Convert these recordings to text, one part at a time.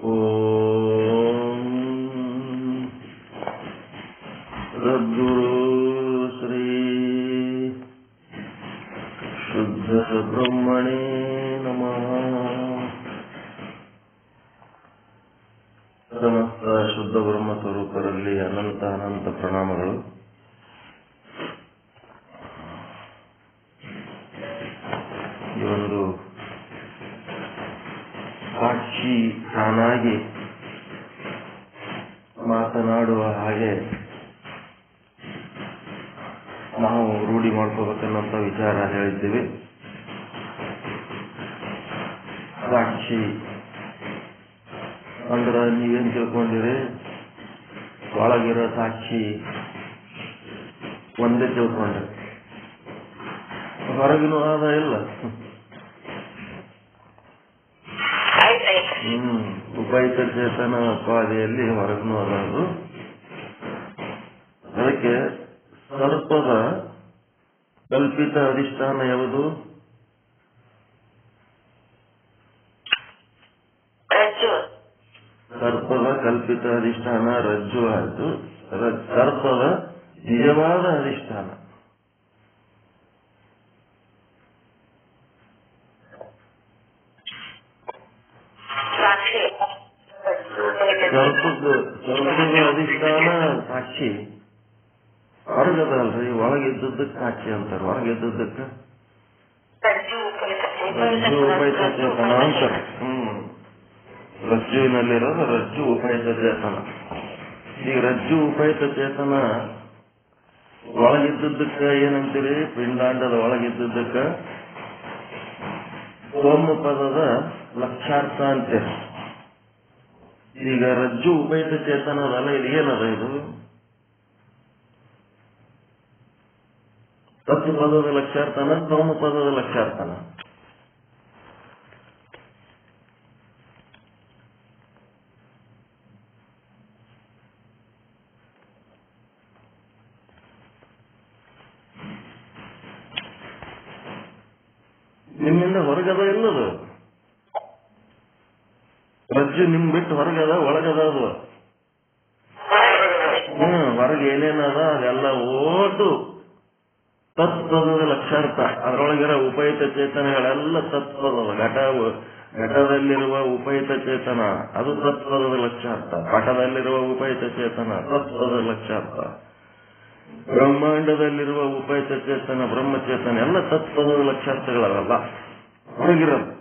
ಓಂ ಸದ್ಗುರು ಶ್ರೀ ಶುದ್ಧ ಬ್ರಹ್ಮಣೇ ನಮಃ. ಸಮಸ್ತ ಶುದ್ಧ ಬ್ರಹ್ಮ ಸ್ವರೂಪರಲ್ಲಿ ಅನಂತ ಅನಂತ ಪ್ರಣಾಮಗಳು. ಈ ಒಂದು ಸಾಕ್ಷಿ ತಾನಾಗಿ ಮಾತನಾಡುವ ಹಾಗೆ ನಾವು ರೂಢಿ ಮಾಡ್ಕೋಬೇಕನ್ನಂತ ವಿಚಾರ ಹೇಳಿದ್ದೀವಿ. ಸಾಕ್ಷಿ ಅಂದ್ರೆ ನೀವೇನ್ ತಿಳ್ಕೊಂಡಿರಿ? ಒಳಗಿರೋ ಸಾಕ್ಷಿ ಒಂದೇ ತಿಳ್ಕೊಂಡ್ರಿ, ಹೊರಗಿನೂ ಆದ ಇಲ್ಲ. ಉಪಯುಕ್ತ ಚೇತನ ಉಪಾಧಿಯಲ್ಲಿ ಹೊರಗಿನೂ ಅದದು. ಅದಕ್ಕೆ ಸರ್ಪದ ಕಲ್ಪಿತ ಅಧಿಷ್ಠಾನ ಯಾವುದು? ಸರ್ಪದ ಕಲ್ಪಿತ ಅಧಿಷ್ಠಾನ ರಜ್ಜು ಆಯ್ತು. ಸರ್ಪದ ನಿಜವಾದ ಅಧಿಷ್ಠಾನ ಸರ್ಪದ ಅಧಿಷ್ಠಾನ ಸಾಕ್ಷಿ. ಹೊರಗದಲ್ರಿ, ಒಳಗಿದ್ದದ್ದಕ್ಕೆ ಸಾಕ್ಷಿ ಅಂತಾರೆ. ಹೊರಗಿದ್ದದ್ದಕ್ಕೆ ರಜ್ಜು ಉಪಯುಕ್ತ ಚೇತನ ಅಂತಾರೆ. ರಜ್ಜುವಿನಲ್ಲಿರೋದು ರಜ್ಜು ಉಪಯುಕ್ತ ಚೇತನ. ಈಗ ರಜ್ಜು ಉಪಯುಕ್ತ ಚೇತನ ಒಳಗಿದ್ದದ್ದಕ್ಕೆ ಏನಂತೀರಿ? ಪಿಂಡಾಂಡದ ಒಳಗಿದ್ದದ್ದಕ್ಕೆ ಸೋಮ ಪದದ ಲಕ್ಷಾರ್ಥ ಅಂತೀರಿ. ಈಗ ರಜ್ಜು ಉಪಯುಕ್ತ ಚೇತನದಲ್ಲ, ಇದು ಏನದ? ಇದು ತತ್ವ ಪದದ ಲಕ್ಷಾರ್ಥನ, ಸೋಮ ಪದದ ಲಕ್ಷಾರ್ಥನ? ನಿಮ್ಮಿಂದ ಹೊರಗದ ಇಲ್ಲದು. ರಜ್ಜು ನಿಮ್ ಬಿಟ್ಟು ಹೊರಗದ, ಒಳಗದ ಅದು. ಹೊರಗೆ ಏನೇನದ ಅದೆಲ್ಲ ಓಟು ತತ್ಪದದ ಲಕ್ಷಾರ್ಥ. ಅದರೊಳಗಿರೋ ಉಪಯುಕ್ತ ಚೇತನಗಳೆಲ್ಲ ತತ್ಪದದ. ಘಟದಲ್ಲಿರುವ ಉಪಯುಕ್ತ ಚೇತನ ಅದು ತತ್ಪದದ ಲಕ್ಷಾರ್ಥ. ಪಟದಲ್ಲಿರುವ ಉಪಯುಕ್ತ ಚೇತನ ತತ್ಪದದ ಲಕ್ಷಾರ್ಥ. ಬ್ರಹ್ಮಾಂಡದಲ್ಲಿರುವ ಉಪಯುಕ್ತ ಚೇತನ ಬ್ರಹ್ಮಚೇತನ ಎಲ್ಲ ತತ್ಪದದ ಲಕ್ಷಾರ್ಥಗಳಲ್ಲ, ಹೊರಗಿರೋದು.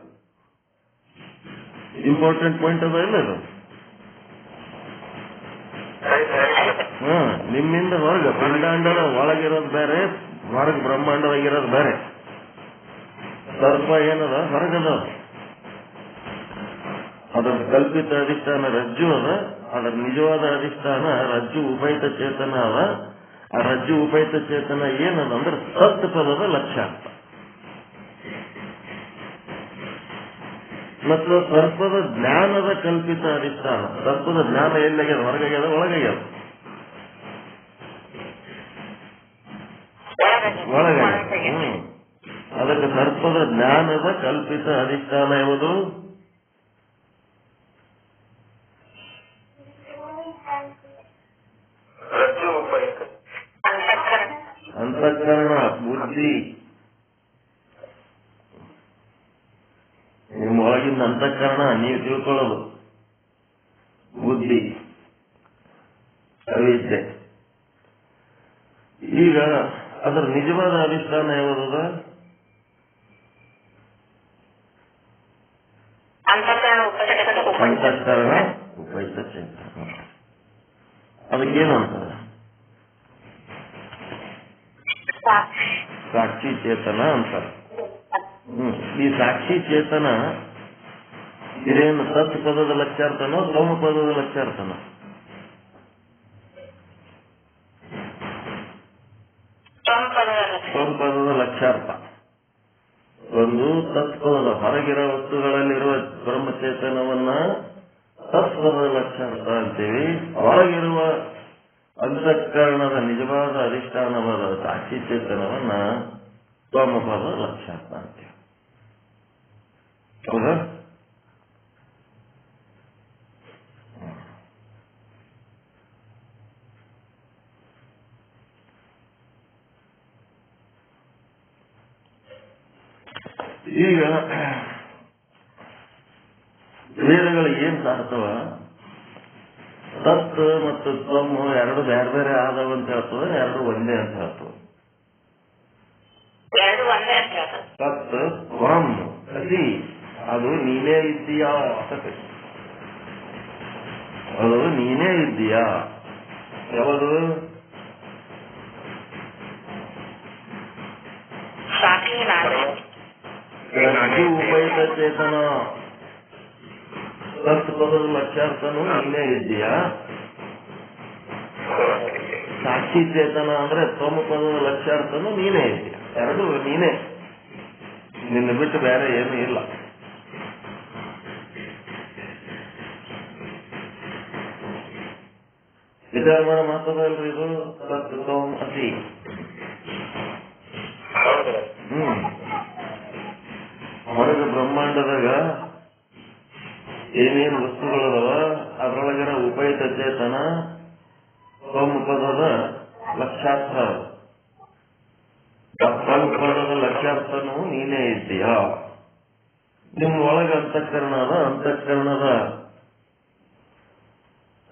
ಇಂಪಾರ್ಟೆಂಟ್ ಪಾಯಿಂಟ್ ಅದ ಇಲ್ಲ ಇದು? ನಿಮ್ಮಿಂದ ಹೊರಗೆ ಪಿಂಡಾಂಡದ ಒಳಗಿರೋದು ಬೇರೆ, ಹೊರಗೆ ಬ್ರಹ್ಮಾಂಡದಾಗಿರೋದು ಬೇರೆ. ಸರ್ಪ ಏನದ? ಹೊರಗದ. ಅದರ ಕಲ್ಪಿತ ಅಧಿಷ್ಠಾನ ರಜ್ಜು ಅದ. ಅದರ ನಿಜವಾದ ಅಧಿಷ್ಠಾನ ರಜ್ಜು ಉಪಯುಕ್ತ ಚೇತನ ಅದ. ಆ ರಜ್ಜು ಉಪಯುಕ್ತ ಚೇತನ ಏನದ ಅಂದ್ರೆ ತತ್ ಪದದ ಲಕ್ಷಾರ್ಥ. ಮತ್ತು ಸರ್ಪದ ಜ್ಞಾನದ ಕಲ್ಪಿತ ಅಧಿಷ್ಠಾನ. ಸರ್ಪದ ಜ್ಞಾನ ಎಲ್ಲಾಗ್ಯದ? ಹೊರಗಾಗ್ಯದ, ಒಳಗಾಗ್ಯದ? ಒಳಗಾಗ್ಯದ. ಅದಕ್ಕೆ ಸರ್ಪದ ಜ್ಞಾನದ ಕಲ್ಪಿತ ಅಧಿಷ್ಠಾನ ಯಾವುದು? ಅಂತಃಕರಣ, ಬುದ್ಧಿ. ನಿಮ್ಮ ಒಳಗಿನ ಅಂತಃಕರಣ ನೀವು ತಿಳ್ಕೊಳ್ಳೋದು ಬುದ್ಧಿ, ಅವಿದ್ಯೆ. ಈಗ ಅದರ ನಿಜವಾದ ಅಧಿಷ್ಠಾನ ಯಾವುದದ? ಅಂತಃಕರಣ ಉಪಯುಕ್ತ ಚೇತನ. ಅದಕ್ಕೇನು ಅಂತಾರೆ? ಸಾಕ್ಷಿ ಚೇತನ ಅಂತಾರೆ. ಈ ಸಾಕ್ಷಿ ಚೇತನ ಇದೇನು ತತ್ ಪದದ ಲಕ್ಷಾರ್ಥನೋ ಸೋಮ ಪದದ ಲಕ್ಷಾರ್ಥನ? ಸೋಮ ಪದದ ಲಕ್ಷಾರ್ಥ. ಒಂದು ತತ್ಪದದ ಹೊರಗಿರೋ ವಸ್ತುಗಳಲ್ಲಿರುವ ಬ್ರಹ್ಮಚೇತನವನ್ನ ತತ್ಪದದ ಲಕ್ಷಾರ್ಥ ಅಂತೀವಿ. ಒಳಗಿರುವ ಅಂತಃಕರಣದ ನಿಜವಾದ ಅಧಿಷ್ಠಾನವಾದ ಸಾಕ್ಷಿ ಚೇತನವನ್ನ ಸೋಮಪದ ಲಕ್ಷಾರ್ಥ ಅಂತೀವಿ. ಹೌದಾ? ಈಗ ವೇದಗಳು ಏನ್ ಸಾರ್ತವ, ತತ್ ಮತ್ತು ತ್ವಮ್ ಎರಡು ಬೇರೆ ಬೇರೆ ಆದವ ಅಂತ ಹೇಳ್ತವ, ಎರಡು ಒಂದೇ ಅಂತ ಹೇಳ್ತವ. ತತ್ ತ್ವಮ್ ಅಸಿ ಅದು ನೀನೇ ಇದ್ದೀಯಾ, ಅದು ನೀನೇ ಇದ್ದೀಯಾ. ಯಾವುದು ರಾಜು ಉಪಯುಕ್ತ ಚೇತನ, ತತ್ ಪದದ ಲಕ್ಷ್ಯಾರ್ಥನು ನೀನೇ ಇದ್ದೀಯಾ. ಸಾಕ್ಷಿ ಚೇತನ ಅಂದ್ರೆ ತ್ವಮ್ ಪದದ ಲಕ್ಷ್ಯಾರ್ಥನು ನೀನೇ ಇದ್ದೀಯ. ಎರಡು ನೀನೇ, ನಿನ್ನ ಬಿಟ್ಟು ಬೇರೆ ಏನು ಇಲ್ಲ. ವಿಚಾರ ಮಾಡೋ ಮಾತದಲ್ರಿ ಇದು. ತತ್ ತ್ವಮ್ ಅಸಿ. ಹೊರಗೆ ಬ್ರಹ್ಮಾಂಡದಾಗ ಏನೇನು ವಸ್ತುಗಳದವ ಅದರೊಳಗಿನ ಉಪಯುಕ್ತ ಚೇತನ ತ್ವಮ್ ಪದದ ಲಕ್ಷ್ಯಾರ್ಥ. ತ್ವಮ್ ಪದದ ಲಕ್ಷ್ಯಾರ್ಥನು ನೀನೇ ಇದ್ದೀಯಾ. ನಿಮ್ಮ ಒಳಗ ಅಂತಃಕರಣದ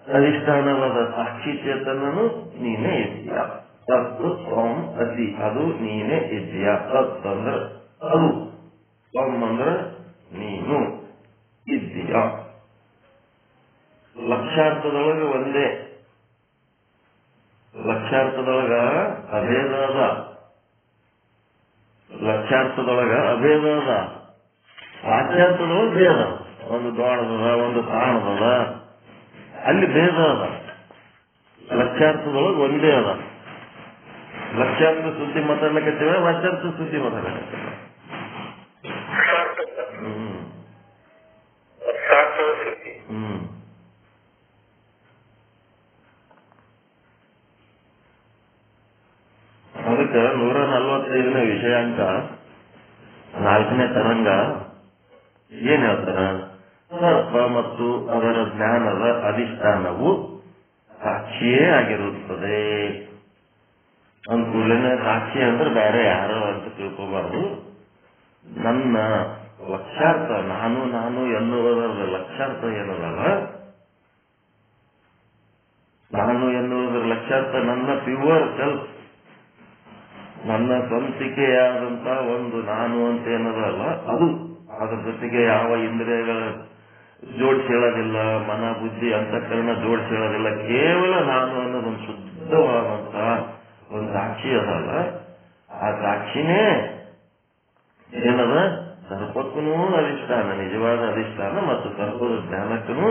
ಅಧಿಷ್ಠಾನವಾದ ಸಾಕ್ಷಿ ಚೇತನನು ನೀನೇ ಇದ್ದೀಯಾ. ತತ್ ತ್ವಮ್ ಅಸಿ ಅದು ನೀನೇ ಇದ್ದೀಯಾ. ತತ್ ಅಂದ್ರ ಅದು, ತ್ವಮ್ ಅಂದ್ರ ನೀನು ಇದ್ದೀಯಾ. ಲಕ್ಷ್ಯಾರ್ಥದೊಳಗೆ ಒಂದೇ, ಲಕ್ಷ್ಯಾರ್ಥದೊಳಗ ಅಭೇದ ಅದ, ಲಕ್ಷ್ಯಾರ್ಥದೊಳಗ ಅಭೇದ ಅದ. ವಾಚ್ಯಾರ್ಥದೊಳಗೆ ಭೇದ, ಒಂದು ದ್ವಾಣದ ಒಂದು ತಾಣದ, ಅಲ್ಲಿ ಭೇದ ಅದ. ಲಕ್ಷ್ಯಾರ್ಥದೊಳಗೆ ಒಂದೇ ಅದ. ಲಕ್ಷ್ಯಾರ್ಥ ಸುದ್ದಿ ಮಾತಾಡ್ಲಿಕ್ಕೇವ, ವಾಚ್ಯಾರ್ಥ ಸುದ್ದಿ ಮಾತಾಡ್ಲಿಕ್ಕೇವ. ಅದಕ್ಕೆ 145ನೇ ವಿಷಯಾಂಕ 4ನೇ ತರಂಗ ಏನ್ ಹೇಳ್ತಾರ, ಸರ್ಪ ಮತ್ತು ಅದರ ಜ್ಞಾನದ ಅಧಿಷ್ಠಾನವು ಸಾಕ್ಷಿಯೇ ಆಗಿರುತ್ತದೆ. ಅಂದ್ಕೂಡಲೇ ಸಾಕ್ಷಿ ಅಂದ್ರೆ ಬೇರೆ ಯಾರೋ ಅಂತ ತಿಳ್ಕೋಬಾರ್ದು. ನನ್ನ ಲಕ್ಷ್ಯಾರ್ಥ ನಾನು ಎನ್ನುವುದರ ಲಕ್ಷ್ಯಾರ್ಥ ಏನದಲ್ಲ, ನಾನು ಎನ್ನುವುದರ ಲಕ್ಷ್ಯಾರ್ಥ ನನ್ನ ಪ್ಯೂರ್ ಸೆಲ್ಫ್, ನನ್ನ ಸ್ವಂತಿಕೆಯಾದಂತ ಒಂದು ನಾನು ಅಂತ ಏನದಲ್ಲ ಅದು. ಅದ್ರ ಜೊತೆಗೆ ಯಾವ ಇಂದ್ರಿಯಗಳ ಜೋಡಿಸಿ ಹೇಳೋದಿಲ್ಲ, ಮನ ಬುದ್ಧಿ ಅಂತಃಕರಣ ಜೋಡಿಸಿ ಹೇಳೋದಿಲ್ಲ. ಕೇವಲ ನಾನು ಅನ್ನೋದೊಂದು ಶುದ್ಧವಾದಂತ ಒಂದು ಸಾಕ್ಷಿ ಅದಲ್ಲ, ಆ ಸಾಕ್ಷಿನೇ ಏನದ ಸರ್ಪಕ್ಕೂ ಅಧಿಷ್ಠಾನ, ನಿಜವಾದ ಅಧಿಷ್ಠಾನ, ಮತ್ತು ಸರ್ಪದ ಜ್ಞಾನಕ್ಕೂ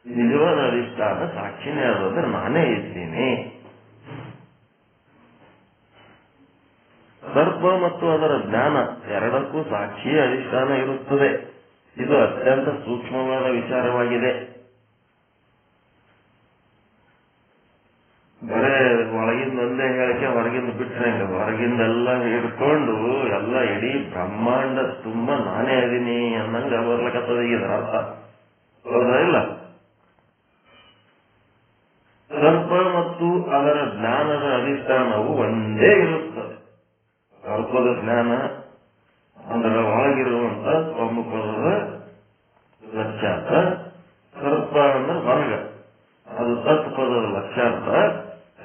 ನಿಜವಾದ ಅಧಿಷ್ಠಾನ ಸಾಕ್ಷಿನೇ ಅದಂದ್ರೆ ನಾನೇ ಇದ್ದೀನಿ. ಸರ್ಪ ಮತ್ತು ಅದರ ಜ್ಞಾನ ಎರಡಕ್ಕೂ ಸಾಕ್ಷಿಯೇ ಅಧಿಷ್ಠಾನ ಇರುತ್ತದೆ. ಇದು ಅತ್ಯಂತ ಸೂಕ್ಷ್ಮವಾದ ವಿಚಾರವಾಗಿದೆ. ಬರೇ ಒಳಗಿಂದ ಒಂದೇ ಹೇಳಿಕೆ ಹೊರಗಿಂದ ಬಿಟ್ರೆ ಹೊರಗಿಂದೆಲ್ಲ ಹಿಡ್ಕೊಂಡು ಎಲ್ಲ ಇಡೀ ಬ್ರಹ್ಮಾಂಡ ತುಂಬಾ ನಾನೇ ಅದೀನಿ ಅನ್ನಂಗ ಬರ್ಲಕತ್ತದ ಇದರ ಅರ್ಥ. ಹೌದಾ ಇಲ್ಲ? ಸರ್ಪ ಮತ್ತು ಅದರ ಜ್ಞಾನದ ಅಧಿಷ್ಠಾನವು ಒಂದೇ ಇರುತ್ತದೆ. ಸರ್ಪದ ಜ್ಞಾನ ಅಂದ್ರೆ ಒಳಗಿರುವಂತ ತ್ವಮ್ ಪದದ ಲಕ್ಷ್ಯಾರ್ಥ, ಸರ್ಪ ಅಂದ್ರೆ ಹೊರಗ, ಅದು ತತ್ ಪದದ ಲಕ್ಷ್ಯಾರ್ಥ,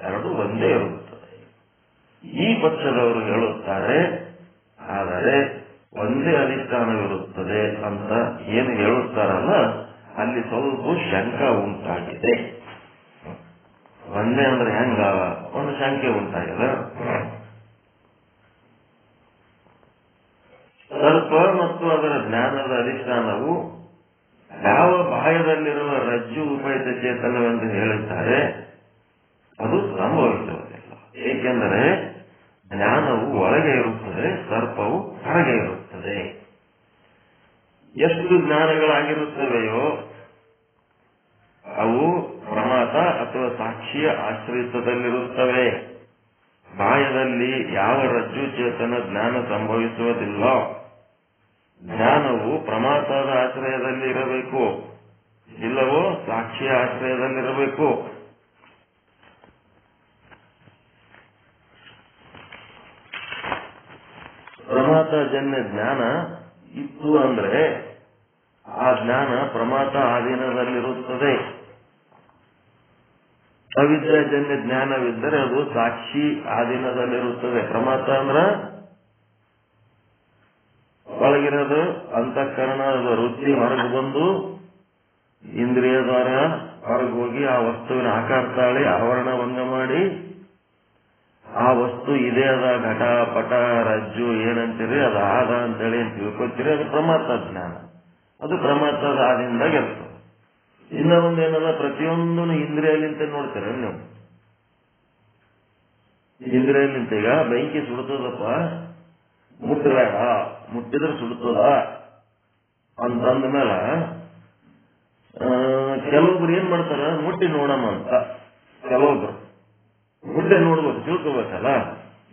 ಎರಡು ಒಂದೇ ಇರುತ್ತದೆ. ಈ ಪಕ್ಷದವರು ಹೇಳುತ್ತಾರೆ, ಆದರೆ ಒಂದೇ ಅಧಿಷ್ಠಾನವಿರುತ್ತದೆ ಅಂತ ಏನು ಹೇಳುತ್ತಾರಲ್ಲ ಅಲ್ಲಿ ಸ್ವಲ್ಪ ಶಂಕ ಉಂಟಾಗಿದೆ. ಒಂದೇ ಅಂದ್ರೆ ಹೆಂಗ ಒಂದು ಶಂಕೆ ಉಂಟಾಗಿದೆ. ಸರ್ಪ ಮತ್ತು ಅದರ ಜ್ಞಾನದ ಅಧಿಷ್ಠಾನವು ಯಾವ ಬಾಹ್ಯದಲ್ಲಿರುವ ರಜ್ಜು ಉಪಯುಕ್ತ ಚೇತನವೆಂದು ಹೇಳುತ್ತಾರೆ ಅದು ಸಂಭವಿಸುವುದಿಲ್ಲ. ಏಕೆಂದರೆ ಜ್ಞಾನವು ಒಳಗೆ ಇರುತ್ತದೆ, ಸರ್ಪವು ಹೊರಗೆ ಇರುತ್ತದೆ. ಎಷ್ಟು ಜ್ಞಾನಗಳಾಗಿರುತ್ತವೆಯೋ ಅವು ಪ್ರಮಾತ ಅಥವಾ ಸಾಕ್ಷಿಯ ಆಶ್ರಯಿತದಲ್ಲಿರುತ್ತವೆ. ಬಾಹ್ಯದಲ್ಲಿ ಯಾವ ರಜ್ಜು ಚೇತನ ಜ್ಞಾನ ಸಂಭವಿಸುವುದಿಲ್ಲ. ಜ್ಞಾನವು ಪ್ರಮಾತದ ಆಶ್ರಯದಲ್ಲಿ ಇರಬೇಕು, ಇಲ್ಲವೋ ಸಾಕ್ಷಿಯ ಆಶ್ರಯದಲ್ಲಿರಬೇಕು. ಪ್ರಮಾತ ಜನ್ಯ ಜ್ಞಾನ ಇತ್ತು ಅಂದ್ರೆ ಆ ಜ್ಞಾನ ಪ್ರಮಾತ ಆಧೀನದಲ್ಲಿರುತ್ತದೆ. ಅವಿದ್ಯಾಜನ್ಯ ಜ್ಞಾನವಿದ್ದರೆ ಅದು ಸಾಕ್ಷಿ ಆಧೀನದಲ್ಲಿರುತ್ತದೆ. ಪ್ರಮಾತ ಅಂದ್ರ ಒಳಗಿರೋದು ಅಂತಃಕರಣದ ವೃತ್ತಿ ಹೊರಗೆ ಬಂದು ಇಂದ್ರಿಯ ದ್ವಾರ ಹೊರಗೆ ಹೋಗಿ ಆ ವಸ್ತುವಿನ ಆಕಾರ ತಾಳಿ ಆವರಣ ಭಂಗ ಮಾಡಿ ಆ ವಸ್ತು ಇದೇ ಅದ ಘಟ ಪಟ ರಜ್ಜು ಏನಂತೀರಿ ಅದು ಆದ ಅಂತೇಳಿ ಏನ್ ತಿಳ್ಕೊತೀರಿ ಅದು ಪ್ರಮಾತ ಜ್ಞಾನ. ಅದು ಪ್ರಮಾತದ ಆದಿಂದಾಗ ಇರ್ತದೆ. ಇನ್ನ ಒಂದೇನದ ಪ್ರತಿಯೊಂದನ್ನು ಇಂದ್ರಿಯಲಿಂತ ನೋಡ್ತೀರ ನೀವು. ಇಂದ್ರಿಯಲಿಂತ ಈಗ ಬೆಂಕಿ ಸುಡ್ತದಪ್ಪ, ಮುಟ್ಟಬೇಡ, ಮುಟ್ಟಿದ್ರೆ ಸುಡ್ತದ ಅಂತಂದ ಮೇಲೆ ಕೆಲವೊಬ್ರು ಏನ್ ಮಾಡ್ತಾರ, ಮುಟ್ಟಿ ನೋಡಮ್ಮ ಅಂತ. ಕೆಲವೊಬ್ರು ಮುಟ್ಟೆ ನೋಡ್ಬೇಕು, ತಿಳ್ಕೋಬೇಕಲ್ಲ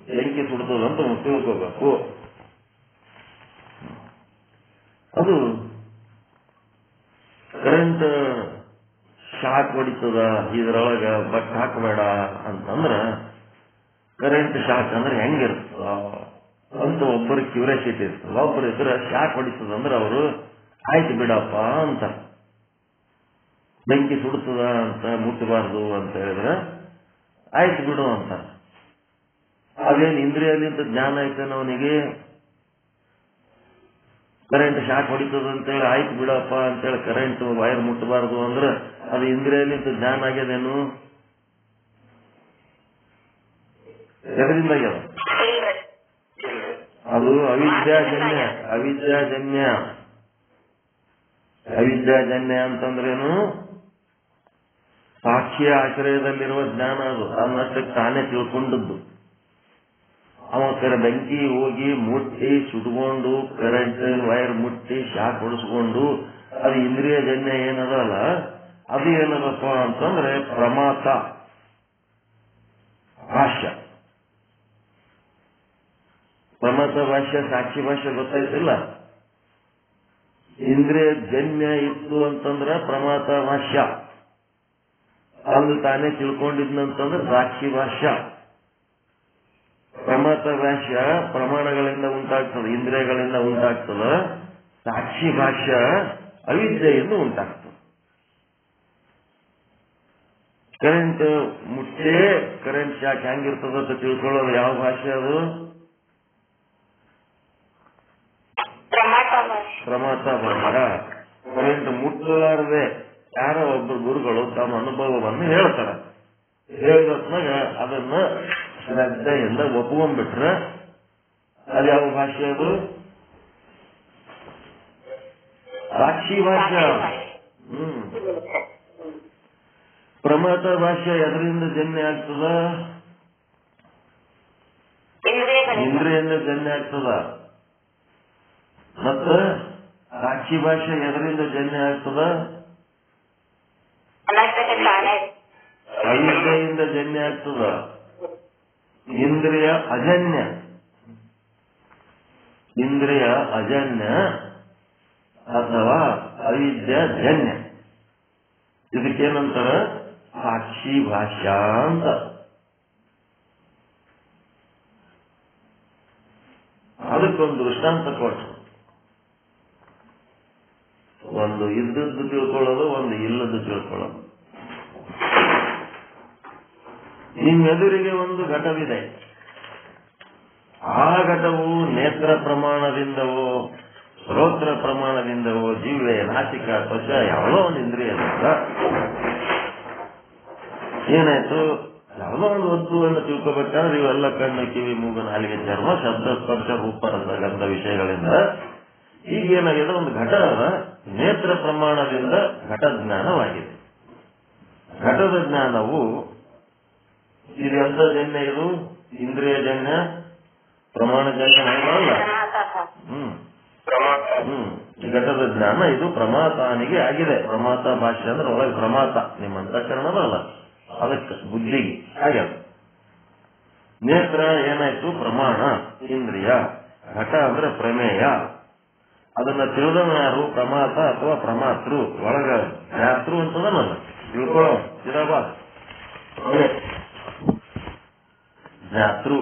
ಬೆಂಕಿ ಸುಡ್ತದ ಅಂತ ತಿಳ್ಕೋಬೇಕು. ಅದು ಕರೆಂಟ್ ಶಾಕ್ ಹೊಡಿತದ, ಇದ್ರೊಳಗ ಬಟ್ ಹಾಕಬೇಡ ಅಂತಂದ್ರ ಕರೆಂಟ್ ಶಾಕ್ ಅಂದ್ರೆ ಹೆಂಗಿರ್ತದ ಅಂತ ಒಬ್ಬರು ಕ್ಯೂರಿಯಾಸಿಟಿ ಇರ್ತದ. ಒಬ್ಬರು ಇದ್ರೆ ಶಾಕ್ ಹೊಡಿತದ ಅಂದ್ರೆ ಅವರು ಆಯ್ತು ಬಿಡಪ್ಪ ಅಂತ. ಬೆಂಕಿ ಸುಡ್ತದ ಅಂತ ಮುಟ್ಟಬಾರ್ದು ಅಂತ ಹೇಳಿದ್ರೆ ಆಯ್ತು ಬಿಡು ಅಂತ. ಅದೇನು ಇಂದ್ರಿಯಲಿಂದ ಜ್ಞಾನ ಐತೇನೋ ಅವನಿಗೆ, ಕರೆಂಟ್ ಶಾಕ್ ಹೊಡಿತದ ಅಂತೇಳಿ ಆಯ್ತು ಬಿಡಪ್ಪ ಅಂತೇಳಿ ಕರೆಂಟ್ ವೈರ್ ಮುಟ್ಟಬಾರ್ದು ಅಂದ್ರೆ ಅದು ಇಂದ್ರಿಯಲಿಂದ ಜ್ಞಾನ ಆಗ್ಯದೇನು? ಎದರಿಂದ ಆಗ್ಯದ? ಅದು ಅವಿದ್ಯಾಜನ್ಯ. ಅವಿದ್ಯಾಜನ್ಯ ಅವಿದ್ಯಾಜನ್ಯ ಅಂತಂದ್ರೇನು? ಸಾಕ್ಷಿಯ ಆಶ್ರಯದಲ್ಲಿರುವ ಜ್ಞಾನ. ಅದು ತನ್ನಷ್ಟಕ್ಕೆ ತಾನೇ ತಿಳ್ಕೊಂಡದ್ದು. ಅವ ಬೆಂಕಿ ಹೋಗಿ ಮುಟ್ಟಿ ಸುಟ್ಕೊಂಡು ಕರೆಂಟ್ ವೈರ್ ಮುಟ್ಟಿ ಶಾಕ್ ಹೊಡಿಸ್ಕೊಂಡು ಅದು ಇಂದ್ರಿಯ ಜನ್ಯ ಏನದಲ್ಲ ಅದು ಏನದಪ್ಪ ಅಂತಂದ್ರೆ ಪ್ರಮಾತ ಭಾಷ್ಯ. ಪ್ರಮಾತ ಭಾಷ್ಯ ಸಾಕ್ಷಿ ಭಾಷ್ಯ ಗೊತ್ತಾಯ್ತಿಲ್ಲ. ಇಂದ್ರಿಯ ಜನ್ಯ ಇತ್ತು ಅಂತಂದ್ರೆ ಪ್ರಮಾತ ಭಾಷ್ಯ, ಅದು ತಾನೇ ತಿಳ್ಕೊಂಡಿದ್ನಂತಂದ್ರೆ ಸಾಕ್ಷಿ ಭಾಷ್ಯ. ಪ್ರಮಾತ ಭಾಷ್ಯ ಪ್ರಮಾಣಗಳಿಂದ ಉಂಟಾಗ್ತದೆ, ಇಂದ್ರಿಯಗಳಿಂದ ಉಂಟಾಗ್ತದ. ಸಾಕ್ಷಿ ಭಾಷ್ಯ ಅವಿದ್ಯೆಯಿಂದ ಉಂಟಾಗ್ತದೆ. ಕರೆಂಟ್ ಮುಟ್ಟೆ ಕರೆಂಟ್ ಶಾಕ್ ಹೆಂಗಿರ್ತದ ಅಂತ ತಿಳ್ಕೊಳ್ಳೋದು ಯಾವ ಭಾಷೆ? ಅದು ಪ್ರಮಾತ ಭಾಷೆ. ಕರೆಂಟ್ ಮುಟ್ಟಲಾರದೆ ಯಾರೋ ಒಬ್ಬರು ಗುರುಗಳು ತಮ್ಮ ಅನುಭವವನ್ನು ಹೇಳ್ತಾರೆ. ಹೇಳಿದ್ನಾಗ ಅದನ್ನ ಶ್ರದ್ಧೆಯಿಂದ ಒಪ್ಕೊಂಡ್ಬಿಟ್ರೆ ಅದು ಯಾವ ಭಾಷೆ? ಅದು ಸಾಕ್ಷಿ ಭಾಷೆ. ಪ್ರಮಾತ ಭಾಷೆ ಎದರಿಂದ ಜನ್ಯ ಆಗ್ತದ? ಇಂದ್ರಿಯಿಂದ ಜನ್ಯ ಆಗ್ತದ. ಮತ್ತ ಸಾಕ್ಷಿ ಭಾಷೆ ಎದರಿಂದ ಜನ್ಯ ಆಗ್ತದ? ಅವಿದ್ಯೆಯಿಂದ ಜನ್ಯ ಆಗ್ತದ. ಇಂದ್ರಿಯ ಅಜನ್ಯ. ಇಂದ್ರಿಯ ಅಜನ್ಯ ಅಥವಾ ಅವಿದ್ಯ ಜನ್ಯ. ಇದಕ್ಕೇನಂತಾರ? ಸಾಕ್ಷಿ ಭಾಷ್ಯ ಅಂತ. ಅದಕ್ಕೊಂದು ದೃಷ್ಟಾಂತ ಕೊಟ್ಟು, ಒಂದು ಇದ್ದದ್ದು ತಿಳ್ಕೊಳ್ಳೋದು, ಒಂದು ಇಲ್ಲದ್ದು ತಿಳ್ಕೊಳ್ಳೋದು. ನಿಮ್ಮೆದುರಿಗೆ ಒಂದು ಘಟವಿದೆ. ಆ ಘಟವು ನೇತ್ರ ಪ್ರಮಾಣದಿಂದವೋ ಶ್ರೋತ್ರ ಪ್ರಮಾಣದಿಂದವೋ ಜಿವ್ವೆ ನಾಸಿಕ ತ್ವಚ ಯಾವುದೋ ಒಂದು ಇಂದ್ರಿಯದಿಂದ ಏನಾಯ್ತು, ಯಾವುದೋ ಒಂದು ವಸ್ತುವನ್ನು ತಿಳ್ಕೋಬೇಕಾದ್ರೆ ಇವೆಲ್ಲ ಕಣ್ಣು ಕಿವಿ ಮೂಗು ನಾಲಿಗೆ ಚರ್ಮ ಶಬ್ದ ಸ್ಪರ್ಶ ರೂಪ ಗಂಧ ವಿಷಯಗಳಿಂದ ಈಗೇನಾಗಿದೆ, ಒಂದು ಘಟ ಅದ, ನೇತ್ರ ಪ್ರಮಾಣದಿಂದ ಘಟ ಜ್ಞಾನವಾಗಿದೆ. ಘಟದ ಜ್ಞಾನವು ಇದು ಎಂತ ಜನ್ಯ? ಇದು ಇಂದ್ರಿಯ ಜನ್ಯ, ಪ್ರಮಾಣ ಜನ್ಯ ಅಲ್ಲ. ಘಟದ ಜ್ಞಾನ ಇದು ಪ್ರಮಾತಾನಿಗೆ ಆಗಿದೆ. ಪ್ರಮಾತ ಭಾಷೆ ಅಂದ್ರೆ ಒಳಗೆ ಪ್ರಮಾತ ನಿಮ್ಮ ಅಂತಃಕರಣದಲ್ಲ, ಅದಕ್ಕೆ ಬುದ್ಧಿಗೆ ಆಗ್ಯದ. ನೇತ್ರ ಏನಾಯ್ತು? ಪ್ರಮಾಣ ಇಂದ್ರಿಯ. ಘಟ ಅಂದ್ರೆ ಪ್ರಮೇಯ. ಅದನ್ನ ತಿಳಿದವ ಯಾರು? ಪ್ರಮಾತ ಅಥವಾ ಪ್ರಮಾತೃ. ಒಳಗ ಜ್ಞಾತೃ ಅಂತದಲ್ಲ, ತಿಳ್ಕೊಳ್ಳೋ ಸಿರಾಬಾದ್ ಜ್ಞಾತೃ.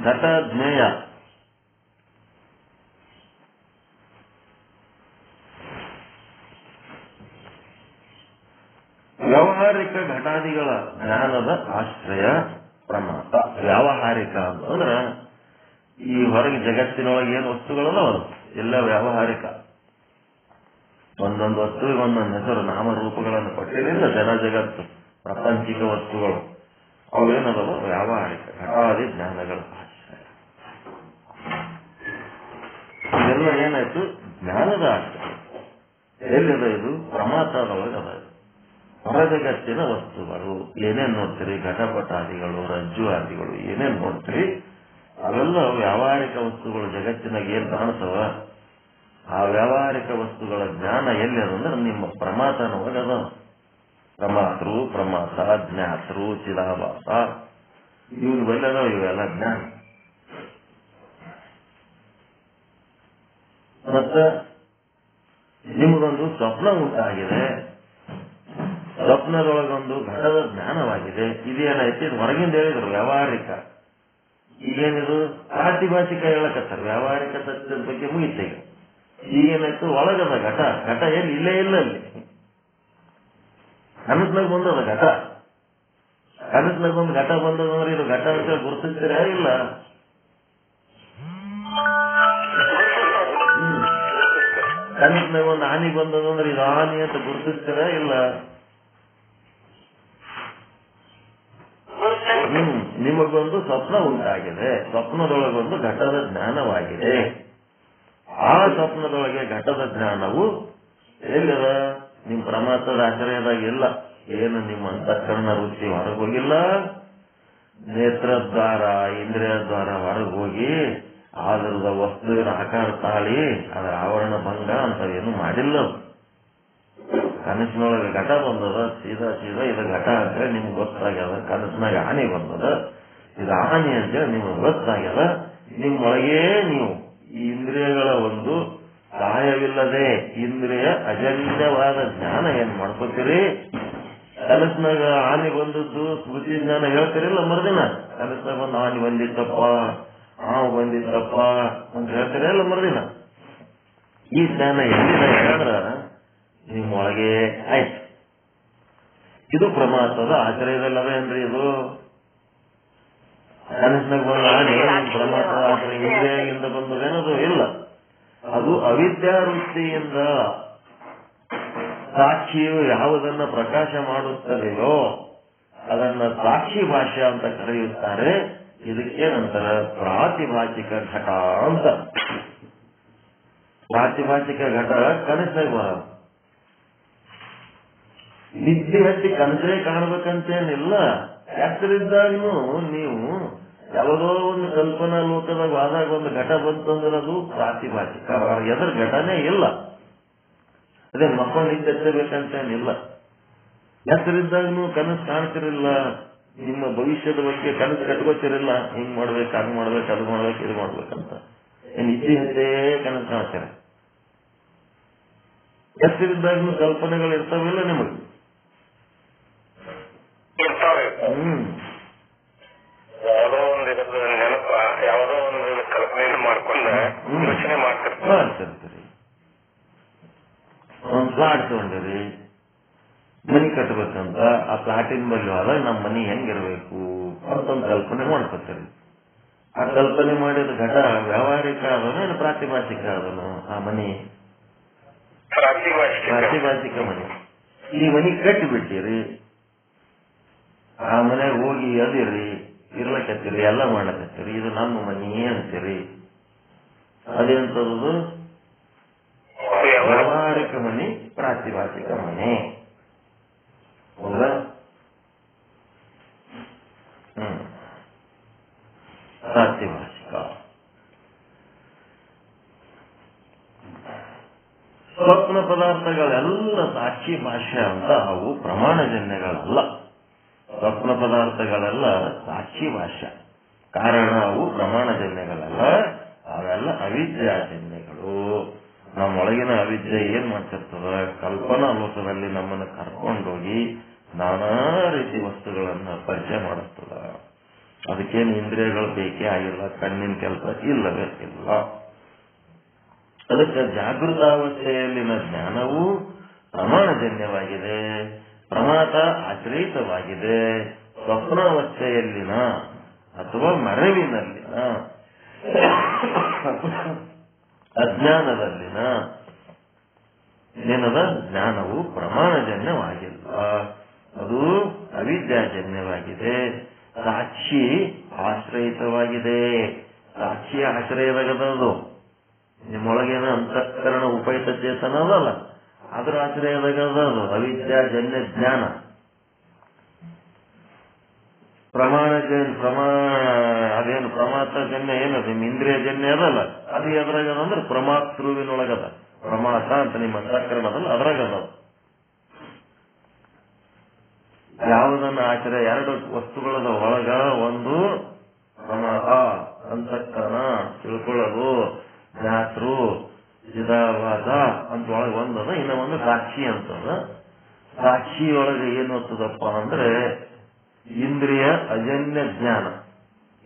ಘಟ ಜ್ಞೇಯ. ವ್ಯಾವಹಾರಿಕ ಘಟಾದಿಗಳ ಜ್ಞಾನದ ಆಶ್ರಯ ಪ್ರಮಾತ. ವ್ಯಾವಹಾರಿಕ ಅಂತಂದ್ರ ಈ ಹೊರಗೆ ಜಗತ್ತಿನೊಳಗೆ ಏನು ವಸ್ತುಗಳಲ್ಲ ಎಲ್ಲ ವ್ಯಾವಹಾರಿಕ. ಒಂದೊಂದು ವಸ್ತುವಿಗೆ ಒಂದೊಂದು ಹೆಸರು ನಾಮರೂಪಗಳನ್ನು ಕೊಟ್ಟಿರಲಿಲ್ಲ. ಜನ ಜಗತ್ತು ಪ್ರಾಪಂಚಿಕ ವಸ್ತುಗಳು ಅವೇನದವ ವ್ಯಾವಹಾರಿಕ ಘಟಾದಿ ಜ್ಞಾನಗಳ ಆಶ್ರಯ. ಇದೆಲ್ಲ ಏನಾಯ್ತು? ಜ್ಞಾನದ ಆಶ್ರಯ. ಎಲ್ಲಿದೆ ಇದು? ಪ್ರಮಾತದೊಳಗೆ ಅದ. ಹೊರ ಜಗತ್ತಿನ ವಸ್ತುಗಳು ಏನೇನ್ ನೋಡ್ತೀರಿ, ಘಟಪಟಾದಿಗಳು, ರಜ್ಜು ಆದಿಗಳು ಏನೇನ್ ನೋಡ್ತೀರಿ ಅವೆಲ್ಲ ವ್ಯಾವಹಾರಿಕ ವಸ್ತುಗಳು. ಜಗತ್ತಿನಾಗ ಏನ್ ಕಾಣಿಸ್ತವ ಆ ವ್ಯಾವಹಾರಿಕ ವಸ್ತುಗಳ ಜ್ಞಾನ ಎಲ್ಲಿ ಅದಂದ್ರೆ ನಿಮ್ಮ ಪ್ರಮಾತನೊಳಗದ. ಪ್ರಮಾತೃ, ಪ್ರಮಾತ, ಜ್ಞಾತೃ, ಚಿದಾಭಾಸ ಇವ್ರು ಬಲ್ಲದ ಇವೆಲ್ಲ ಜ್ಞಾನ. ಮತ್ತ ನಿಮಗೊಂದು ಸ್ವಪ್ನ ಉಂಟಾಗಿದೆ, ಸ್ವಪ್ನದೊಳಗೊಂದು ಘಟದ ಜ್ಞಾನವಾಗಿದೆ. ಇದೇನಾಯ್ತು? ಇದು ಹೊರಗಿಂದ ಹೇಳಿದ್ರು ವ್ಯಾವಹಾರಿಕ. ಈಗೇನಿದು ಪ್ರಾತಿಭಾಷಿಕ ಹೇಳಕತ್ತಾರೆ. ವ್ಯಾವಹಾರಿಕ ಸತ್ಯದ ಬಗ್ಗೆ ಮುಗಿತೆ. ಈಗೇನಾಯ್ತು? ಒಳಗದ ಘಟ. ಘಟ ಎಲ್ಲಿ? ಇಲ್ಲೇ ಇಲ್ಲ. ಅಲ್ಲಿ ಕನಸ್ನಾಗ ಬಂದದ ಘಟ. ಕನಸ್ನಾಗ ಒಂದು ಘಟ ಬಂದದಂದ್ರೆ ಇದು ಘಟ ಅಂತ ಗುರುತಿಸ್ತೀರಾ? ಇಲ್ಲ. ಕನಸ್ನಾಗ ಒಂದು ಆನಿ ಬಂದದಂದ್ರೆ ಇದು ಆನಿ ಅಂತ ಗುರುತಿಸ್ತೀರಾ? ಇಲ್ಲ. ನಿಮಗೊಂದು ಸ್ವಪ್ನ ಉಂಟಾಗಿದೆ, ಸ್ವಪ್ನದೊಳಗೊಂದು ಘಟದ ಜ್ಞಾನವಾಗಿದೆ. ಆ ಸ್ವಪ್ನದೊಳಗೆ ಘಟದ ಜ್ಞಾನವು ಎಲ್ಲಿದ? ನಿಮ್ ಪ್ರಮಾತದ ಆಶ್ರಯದಾಗ ಇಲ್ಲ. ಏನು ನಿಮ್ಮ ಅಂತಃಕರಣ ರುಚಿ ಹೊರಗೋಗಿಲ್ಲ, ನೇತ್ರದ್ವಾರ ಇಂದ್ರಿಯ ದ್ವಾರ ಹೊರಗೋಗಿ ಆದರದ ವಸ್ತುವಿನ ಆಕಾರ ತಾಳಿ ಅದರ ಆವರಣ ಭಂಗ ಅಂತವೇನು ಮಾಡಿಲ್ಲ. ಕನಸಿನೊಳಗೆ ಘಟ ಬಂದದ, ಸೀದಾ ಇದು ಘಟ ಅಂತೇಳಿ ನಿಮ್ಗೆ ಗೊತ್ತಾಗ್ಯದ. ಕನಸಿನಾಗ ಆನೆ ಬಂದದ, ಇದು ಆನೆ ಅಂತೇಳಿ ನಿಮ್ಗೆ ಗೊತ್ತಾಗ್ಯದ. ನಿಮ್ಮೊಳಗೇ ನೀವು ಈ ಇಂದ್ರಿಯಗಳ ಒಂದು ಸಹಾಯವಿಲ್ಲದೆ ಇಂದ್ರಿಯ ಅಜನ್ಯವಾದ ಜ್ಞಾನ ಏನ್ ಮಾಡ್ಕೋತೀರಿ? ಕನಸಿನಾಗ ಆನೆ ಬಂದದ್ದು ಸ್ಮೃತಿ ಜ್ಞಾನ ಹೇಳ್ತಿರಿಲ್ಲ. ಮರುದಿನ ಕನಸಿನಾಗ ಬಂದು ಆನೆ ಬಂದಿತ್ತಪ್ಪ, ಹಾವು ಬಂದಿತ್ತಪ್ಪ ಅಂತ ಹೇಳ್ತಿರಲ್ಲ ಮರುದಿನ. ಈ ಜ್ಞಾನ ಎಲ್ಲಿದೆ ಹೇಳಿದ್ರ ನಿಮ್ಮೊಳಗೆ ಆಯ್ತು. ಇದು ಪ್ರಮಾತದ ಆಶ್ರಯದಲ್ಲವೇನ್ರಿ? ಇದು ಕನಸಿನಾಗ ಬಂದ ಆನೆ ಪ್ರಮಾತದ ಆಶ್ರಯ ಇಂದ್ರಿಯಿಂದ ಬಂದದೇನದು? ಇಲ್ಲ. ಅದು ಅವಿದ್ಯಾವೃತ್ತಿಯಿಂದ ಸಾಕ್ಷಿಯು ಯಾವುದನ್ನ ಪ್ರಕಾಶ ಮಾಡುತ್ತದೆಯೋ ಅದನ್ನ ಸಾಕ್ಷಿ ಭಾಷ್ಯ ಅಂತ ಕರೆಯುತ್ತಾರೆ. ಇದಕ್ಕೆ ನಂತರ ಪ್ರಾತಿಭಾಷಿಕ ಘಟ ಅಂತ. ಪ್ರಾತಿಭಾಷಿಕ ಘಟ ಕನಸಿನಾಗ ಬರೋದು. ನಿದ್ದೆ ಹತ್ತಿ ಕನಸೇ ಕಾಣ್ಬೇಕಂತೇನಿಲ್ಲ. ಯಾತ್ರಿದ್ದಾಗೂ ನೀವು ಯಾವುದೋ ಒಂದು ಕಲ್ಪನಾ ಲೋಕದಾಗ ಆದಾಗ ಒಂದು ಘಟ ಬಂತಂದ್ರೆ ಅದು ಪ್ರಾತಿಭಾಷಿಕ. ಎದ್ರ ಘಟನೆ ಇಲ್ಲ. ಅದೇ ಮಕ್ಕಳು ನಿದ್ದೆ ಹಚ್ಚಬೇಕಂತೇನಿಲ್ಲ. ಯಾತ್ರಿದ್ದಾಗೂ ಕನಸು ಕಾಣ್ತಿರಿಲ್ಲ. ನಿಮ್ಮ ಭವಿಷ್ಯದ ಬಗ್ಗೆ ಕನಸು ಕಟ್ಕೋತಿರಿಲ್ಲ. ಹಿಂಗ್ ಮಾಡ್ಬೇಕು, ಹಂಗ್ ಮಾಡ್ಬೇಕು, ಅದು ಮಾಡ್ಬೇಕು, ಇದು ಮಾಡ್ಬೇಕಂತ. ನಿದ್ದೆ ಹತ್ತೇ ಕನಸು ಕಾಣ್ತಾರೆ. ಯಾತ್ರಿದ್ದಾಗೂ ಕಲ್ಪನೆಗಳು ಇರ್ತಾವಿಲ್ಲ ನಿಮಗೆ? ಯಾವುದೋ ಒಂದು ನೆನಪ, ಯಾವುದೋ ಒಂದು ಕಲ್ಪನೆ ಮಾಡ್ಕೊಂಡ ಯೋಚನೆ ಮಾಡ್ತಿರ್ತೀರಿ. ಒಂದು ಪ್ಲಾಟ್ ತಗೊಂಡಿರಿ, ಮನಿ ಕಟ್ಟಬೇಕಂತ. ಆ ಪ್ಲಾಟಿನ ಬಲ್ಲಿ ಆದಾಗ ನಮ್ಮ ಮನಿ ಹೆಂಗಿರ್ಬೇಕು ಅಂತ ಒಂದು ಕಲ್ಪನೆ ಮಾಡ್ಕೊತೀರಿ. ಆ ಕಲ್ಪನೆ ಮಾಡಿದ ಘಟ ವ್ಯಾವಹಾರಿಕ ಅದನು ಏನು ಪ್ರಾತಿಭಾಷಿಕ ಅದನು? ಆ ಮನಿ ಪ್ರಾತಿಭಾಷಿಕ ಮನಿ. ಈ ಮನಿ ಕಟ್ಟಿಬಿಟ್ಟಿರಿ, ಆ ಮನೆಗೆ ಹೋಗಿ ಅದಿರಿ, ಇರ್ಲಕತ್ತೀರಿ, ಎಲ್ಲ ಮಾಡ್ಲಕತ್ತೀರಿ. ಇದು ನಮ್ಮ ಮನಿ ಅಂತೀರಿ. ಅದೇಂತದ್ದು? ವ್ಯಾವಹಾರಿಕ ಮನಿ, ಪ್ರಾತಿಭಾಷಿಕ ಮನೆ. ಹೌದಾ? ಪ್ರಾತಿಭಾಷಿಕ. ಸ್ವಪ್ನ ಪದಾರ್ಥಗಳೆಲ್ಲ ಸಾಕ್ಷಿ ಭಾಷ್ಯ ಅಂತ. ಅವು ಪ್ರಮಾಣಜನ್ಯಗಳಲ್ಲ. ಸ್ವಪ್ನ ಪದಾರ್ಥಗಳೆಲ್ಲ ಸಾಕ್ಷಿ ಭಾಷ್ಯ. ಕಾರಣ ಅವು ಪ್ರಮಾಣಜನ್ಯಗಳಲ್ಲ. ಅವೆಲ್ಲ ಅವಿದ್ಯಾಜನ್ಯಗಳು. ನಮ್ಮೊಳಗಿನ ಅವಿದ್ಯೆ ಏನ್ ಮಾಡ್ತಿರ್ತದ? ಕಲ್ಪನಾ ಲೋಕದಲ್ಲಿ ನಮ್ಮನ್ನು ಕರ್ಕೊಂಡೋಗಿ ನಾನಾ ರೀತಿ ವಸ್ತುಗಳನ್ನ ಪರಿಚಯ ಮಾಡುತ್ತದ. ಅದಕ್ಕೇನು ಇಂದ್ರಿಯಗಳು ಬೇಕೇ ಆಗಿಲ್ಲ, ಕಣ್ಣಿನ ಕೆಲಸ ಇಲ್ಲವೇ ಇಲ್ಲ. ಅದಕ್ಕೆ ಜಾಗೃತಾವಸ್ಥೆಯಲ್ಲಿನ ಜ್ಞಾನವು ಪ್ರಮಾಣಜನ್ಯವಾಗಿದೆ, ಪ್ರಮಾತ ಆಶ್ರಯಿತವಾಗಿದೆ. ಸ್ವಪ್ನಾವಸ್ಥೆಯಲ್ಲಿನ ಅಥವಾ ಮರವಿನಲ್ಲಿನ ಅಜ್ಞಾನದಲ್ಲಿನ ದಿನದ ಜ್ಞಾನವು ಪ್ರಮಾಣಜನ್ಯವಾಗಿಲ್ಲ, ಅದು ಅವಿದ್ಯಾಜನ್ಯವಾಗಿದೆ. ಸಾಕ್ಷಿ ಆಶ್ರಯಿತವಾಗಿದೆ. ಸಾಕ್ಷಿಯ ಆಶ್ರಯದಾಗದದು. ನಿಮ್ಮೊಳಗೇನ ಅಂತಃಕರಣ ಉಪಯುಕ್ತ ಚೇತನ ಅದಲ್ಲ, ಅದರ ಆಶ್ರಯದಾಗದದು ಅವಿದ್ಯಾಜನ್ಯ ಜ್ಞಾನ. ಅದೇನು ಪ್ರಮಾತಜನ್ಯ ಏನದು? ನಿಮ್ಮ ಇಂದ್ರಿಯ ಜನ್ಯ ಅದಲ್ಲ, ಅದು ಎದ್ರಾಗದ ಅಂದ್ರೆ ಪ್ರಮಾತೃವಿನೊಳಗದ. ಪ್ರಮಾತ ಅಂತ ನಿಮ್ಮ ಅಂತಃಕರಣದಲ್ಲ, ಅದ್ರಾಗದ. ಯಾವುದನ್ನ ಆಶ್ರಯ? ಎರಡು ವಸ್ತುಗಳದ ಒಳಗ, ಒಂದು ಪ್ರಮಾತ ಅಂತಃಕರಣ ತಿಳ್ಕೊಳ್ಳೋದು, ಜ್ಞಾತೃ ಚಿದಾವಾದ ಅಂತ ಒಳಗೆ ಒಂದದ, ಇನ್ನ ಒಂದು ಸಾಕ್ಷಿ ಅಂತದ. ಸಾಕ್ಷಿ ಒಳಗೆ ಏನು ಹೊತ್ತದಪ್ಪ ಅಂದ್ರೆ ಇಂದ್ರಿಯ ಅಜನ್ಯ ಜ್ಞಾನ.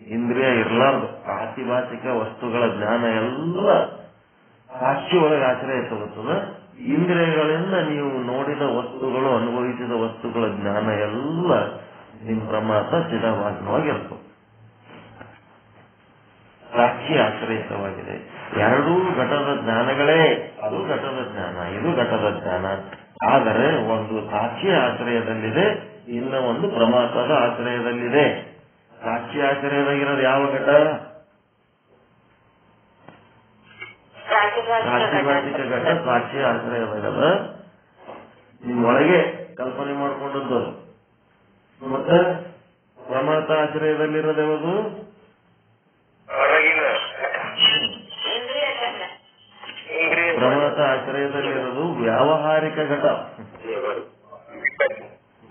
ಇಂದ್ರಿಯ ಇರ್ಲಾರ್ದು ಪ್ರಾತಿಭಾಸಿಕ ವಸ್ತುಗಳ ಜ್ಞಾನ ಎಲ್ಲ ಸಾಕ್ಷಿ ಒಳಗೆ ಆಶ್ರಯ ತಗೋತದ. ಇಂದ್ರಿಯಗಳಿಂದ ನೀವು ನೋಡಿದ ವಸ್ತುಗಳು, ಅನುಭವಿಸಿದ ವಸ್ತುಗಳ ಜ್ಞಾನ ಎಲ್ಲ ನಿಮ್ಮ ಪ್ರಮಾತ ಚಿದಾಭಾಸವಾಗಿರ್ತದೆ. ಸಾಕ್ಷಿ ಆಶ್ರಯಿತವಾಗಿದೆ. ಎರಡೂ ಘಟದ ಜ್ಞಾನಗಳೇ. ಅದು ಘಟದ ಜ್ಞಾನ, ಇದು ಘಟದ ಜ್ಞಾನ. ಆದರೆ ಒಂದು ಸಾಕ್ಷಿ ಆಶ್ರಯದಲ್ಲಿದೆ, ಇನ್ನ ಒಂದು ಪ್ರಮಾತದ ಆಶ್ರಯದಲ್ಲಿದೆ. ಸಾಕ್ಷಿ ಆಶ್ರಯದಾಗಿರೋದು ಯಾವ ಘಟ? ಪ್ರಾತಿಭಾಸಿಕ ಘಟ ಸಾಕ್ಷಿ ಆಶ್ರಯದಾಗದ. ನಿಮ್ಮೊಳಗೆ ಕಲ್ಪನೆ ಮಾಡಿಕೊಂಡದ್ದು. ಮತ್ತೆ ಪ್ರಮಾತ ಆಶ್ರಯದಲ್ಲಿರೋದು ಯಾವುದು? ಪ್ರಮಾತ ಆಶ್ರಯದಲ್ಲಿರೋದು ವ್ಯಾವಹಾರಿಕ ಘಟ.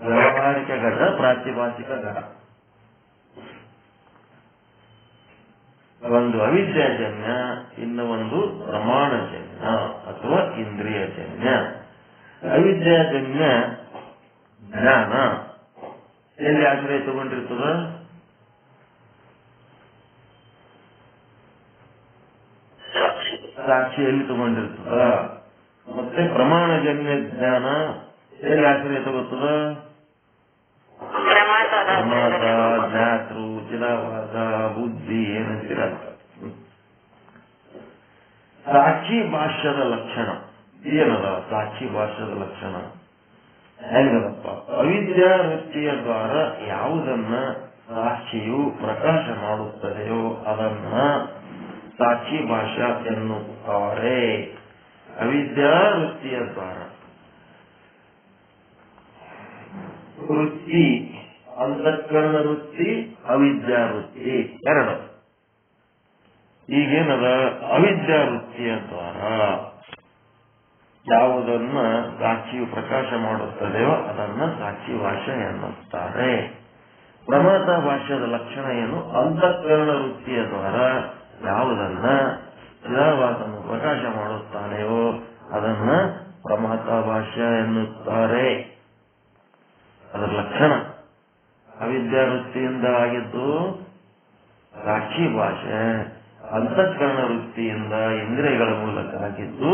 ವ್ಯಾವಹಾರಿಕ ಘಟ, ಪ್ರಾತಿಭಾಸಿಕ ಘಟ. ಒಂದು ಅವಿದ್ಯಾಜನ್ಯ, ಇನ್ನು ಒಂದು ಪ್ರಮಾಣಜನ್ಯ ಅಥವಾ ಇಂದ್ರಿಯಜನ್ಯ. ಅವಿದ್ಯಾಜನ್ಯ ಜ್ಞಾನ ಎಲ್ಲಿ ಆಶ್ರಯ ತಗೊಂಡಿರ್ತದ? ಸಾಕ್ಷಿಯಲ್ಲಿ ತಗೊಂಡಿರ್ತದ. ಮತ್ತೆ ಪ್ರಮಾಣಜನ್ಯ ಜ್ಞಾನ ಎಲ್ಲಿ ಆಶ್ರಯ ತಗೋತದ? ಪ್ರಮಾತ, ಜ್ಞಾತೃ, ಚಿದಾವಾದ, ಬುದ್ಧಿ ಏನಂತೀರ. ಸಾಕ್ಷಿ ಭಾಷ್ಯದ ಲಕ್ಷಣ ಏನದ? ಸಾಕ್ಷಿ ಭಾಷ್ಯದ ಲಕ್ಷಣ ಹೆಂಗದಪ್ಪ? ಅವಿದ್ಯಾ ವೃತ್ತಿಯ ದ್ವಾರ ಯಾವುದನ್ನ ಸಾಕ್ಷಿಯು ಪ್ರಕಾಶ ಮಾಡುತ್ತದೆಯೋ ಅದನ್ನ ಸಾಕ್ಷಿ ಭಾಷ್ಯ ಎನ್ನುತ್ತಾರೆ. ಅವಿದ್ಯಾ ವೃತ್ತಿಯ ದ್ವಾರ. ವೃತ್ತಿ, ಅಂತಃಕರಣ ವೃತ್ತಿ, ಅವಿದ್ಯಾ ವೃತ್ತಿ ಎರಡು. ಈಗೇನದ? ಅವಿದ್ಯಾ ವೃತ್ತಿಯ ದ್ವಾರ ಯಾವುದನ್ನ ಸಾಕ್ಷಿಯು ಪ್ರಕಾಶ ಮಾಡುತ್ತದೆಯೋ ಅದನ್ನ ಸಾಕ್ಷಿ ಭಾಷ್ಯ ಎನ್ನುತ್ತಾರೆ. ಪ್ರಮಾತ ಭಾಷ್ಯದ ಲಕ್ಷಣ ಏನು? ಅಂತಃಕರಣ ವೃತ್ತಿಯ ದ್ವಾರ ಯಾವುದನ್ನ ಚಿದಾಭಾಸನು ಪ್ರಕಾಶ ಮಾಡುತ್ತಾನೆಯೋ ಅದನ್ನ ಪ್ರಮಾತ ಭಾಷ್ಯ ಎನ್ನುತ್ತಾರೆ. ಅದರ ಲಕ್ಷಣ ಅವಿದ್ಯಾವೃತ್ತಿಯಿಂದ ಆಗಿದ್ದು ಸಾಕ್ಷಿ ಭಾಷೆ, ಅಂತಃಕರಣ ವೃತ್ತಿಯಿಂದ ಇಂದ್ರಿಯಗಳ ಮೂಲಕ ಆಗಿದ್ದು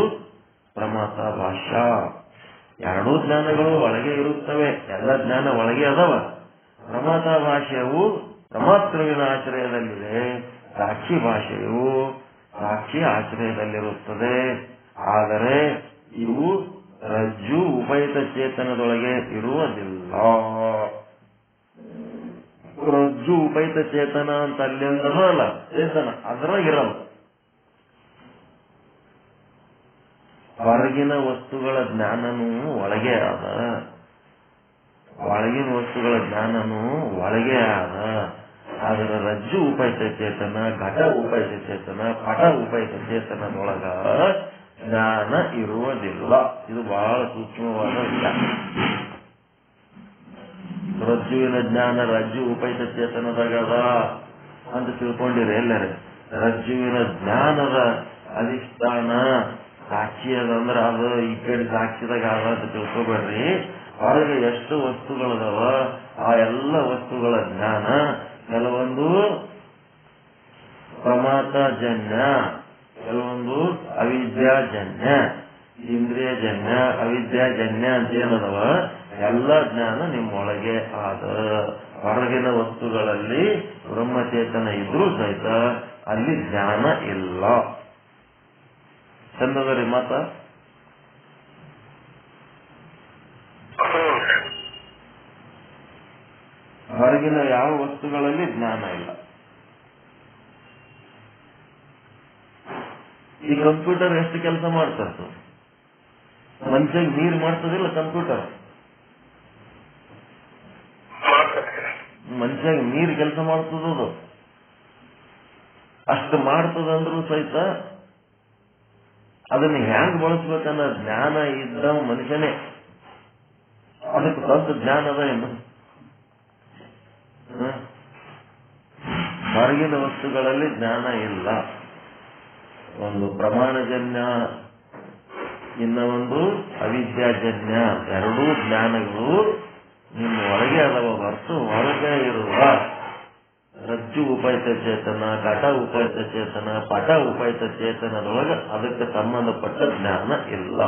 ಪ್ರಮಾತ ಭಾಷ್ಯ. ಎರಡೂ ಜ್ಞಾನಗಳು ಒಳಗೆ ಇರುತ್ತವೆ, ಎಲ್ಲ ಜ್ಞಾನ ಒಳಗೆ ಅದಾವ. ಪ್ರಮಾತ ಭಾಷ್ಯವು ಪ್ರಮಾತೃವಿನ ಆಶ್ರಯದಲ್ಲಿದೆ, ಸಾಕ್ಷಿ ಭಾಷೆಯು ಸಾಕ್ಷಿ ಆಶ್ರಯದಲ್ಲಿರುತ್ತದೆ. ಆದರೆ ಇವು ರಜ್ಜು ಉಪಯುಕ್ತ ಚೇತನದೊಳಗೆ ಇರುವುದಿಲ್ಲ. ರಜ್ಜು ಉಪಯುಕ್ತ ಚೇತನ ಅಂತ ಅಲ್ಲಿಂದನೂ ಅಲ್ಲ, ಚೇತನ ಅದರಾಗ ಇರಲ್ಲ. ಹೊರಗಿನ ವಸ್ತುಗಳ ಜ್ಞಾನನೂ ಒಳಗೆ ಆದ, ಒಳಗಿನ ವಸ್ತುಗಳ ಜ್ಞಾನನೂ ಒಳಗೆ ಆದ. ಆದರೆ ರಜ್ಜು ಉಪಯುಕ್ತ ಚೇತನ, ಘಟ ಉಪಯುಕ್ತ ಚೇತನ, ಪಟ ಉಪಯುಕ್ತ ಚೇತನದೊಳಗ ಜ್ಞಾನ ಇರುವುದಿಲ್ಲ. ಇದು ಬಹಳ ಸೂಕ್ಷ್ಮವಾದ ವಿಚಾರ. ರಜ್ಜುವಿನ ಜ್ಞಾನ ರಜ್ಜು ಉಪಯುಕ್ತ ಚೇತನದಾಗದ ಅಂತ ತಿಳ್ಕೊಂಡಿರಿ ಎಲ್ಲರೇ. ರಜ್ಜುವಿನ ಜ್ಞಾನದ ಅಧಿಷ್ಠಾನ ಸಾಕ್ಷಿ ಅದಂದ್ರ ಅದು ಈ ಕಡೆ ಸಾಕ್ಷಿದಾಗ ಅದ ಅಂತ ತಿಳ್ಕೊಬೇಡ್ರಿ. ಹೊರಗೆ ಎಷ್ಟು ವಸ್ತುಗಳದಾವ ಆ ಎಲ್ಲ ವಸ್ತುಗಳ ಜ್ಞಾನ ಕೆಲವೊಂದು ಪ್ರಮಾತಜನ್ಯ, ಕೆಲವೊಂದು ಅವಿದ್ಯಾಜನ್ಯ. ಇಂದ್ರಿಯಜನ್ಯ ಅವಿದ್ಯಾಜನ್ಯ ಅಂತ ಏನದವ ಎಲ್ಲ ಜ್ಞಾನ ನಿಮ್ಮೊಳಗೆ ಆದ. ಹೊರಗಿನ ವಸ್ತುಗಳಲ್ಲಿ ಬ್ರಹ್ಮಚೇತನ ಇದ್ರೂ ಸಹಿತ ಅಲ್ಲಿ ಜ್ಞಾನ ಇಲ್ಲ. ಚಂದದರಿ ಮಾತ. ಹೊರಗಿನ ಯಾವ ವಸ್ತುಗಳಲ್ಲಿ ಜ್ಞಾನ ಇಲ್ಲ. ಈ ಕಂಪ್ಯೂಟರ್ ಎಷ್ಟು ಕೆಲಸ ಮಾಡ್ತದ? ಮನುಷ್ಯಗೆ ನೀರು ಮಾಡ್ತದಿಲ್ಲ ಕಂಪ್ಯೂಟರ್. ಮನುಷ್ಯಗೆ ನೀರು ಕೆಲಸ ಮಾಡ್ತದದು. ಅಷ್ಟು ಮಾಡ್ತದಂದ್ರೂ ಸಹಿತ ಅದನ್ನ ಹ್ಯಾಂಗ್ ಬಳಸ್ಬೇಕನ್ನೋ ಜ್ಞಾನ ಇದ್ದ ಮನುಷ್ಯನೇ. ಅದಕ್ಕೆ ಸ್ವಂತ ಜ್ಞಾನ ಅದ ಏನು? ಹೊರಗಿನ ವಸ್ತುಗಳಲ್ಲಿ ಜ್ಞಾನ ಇಲ್ಲ. ಒಂದು ಪ್ರಮಾಣಜನ್ಯ, ಇನ್ನ ಒಂದು ಅವಿದ್ಯಾಜನ್ಯ. ಎರಡೂ ಜ್ಞಾನಗಳು ನಿಮ್ಮ ಒಳಗೆ ಅದವ ಹೊರತು ಹೊರಗೆ ಇರುವ ರಜ್ಜು ಉಪಯುಕ್ತ ಚೇತನ, ಘಟ ಉಪಯುಕ್ತ ಚೇತನ, ಪಟ ಉಪಯುಕ್ತ ಚೇತನದೊಳಗೆ ಅದಕ್ಕೆ ಸಂಬಂಧಪಟ್ಟ ಜ್ಞಾನ ಇಲ್ಲ.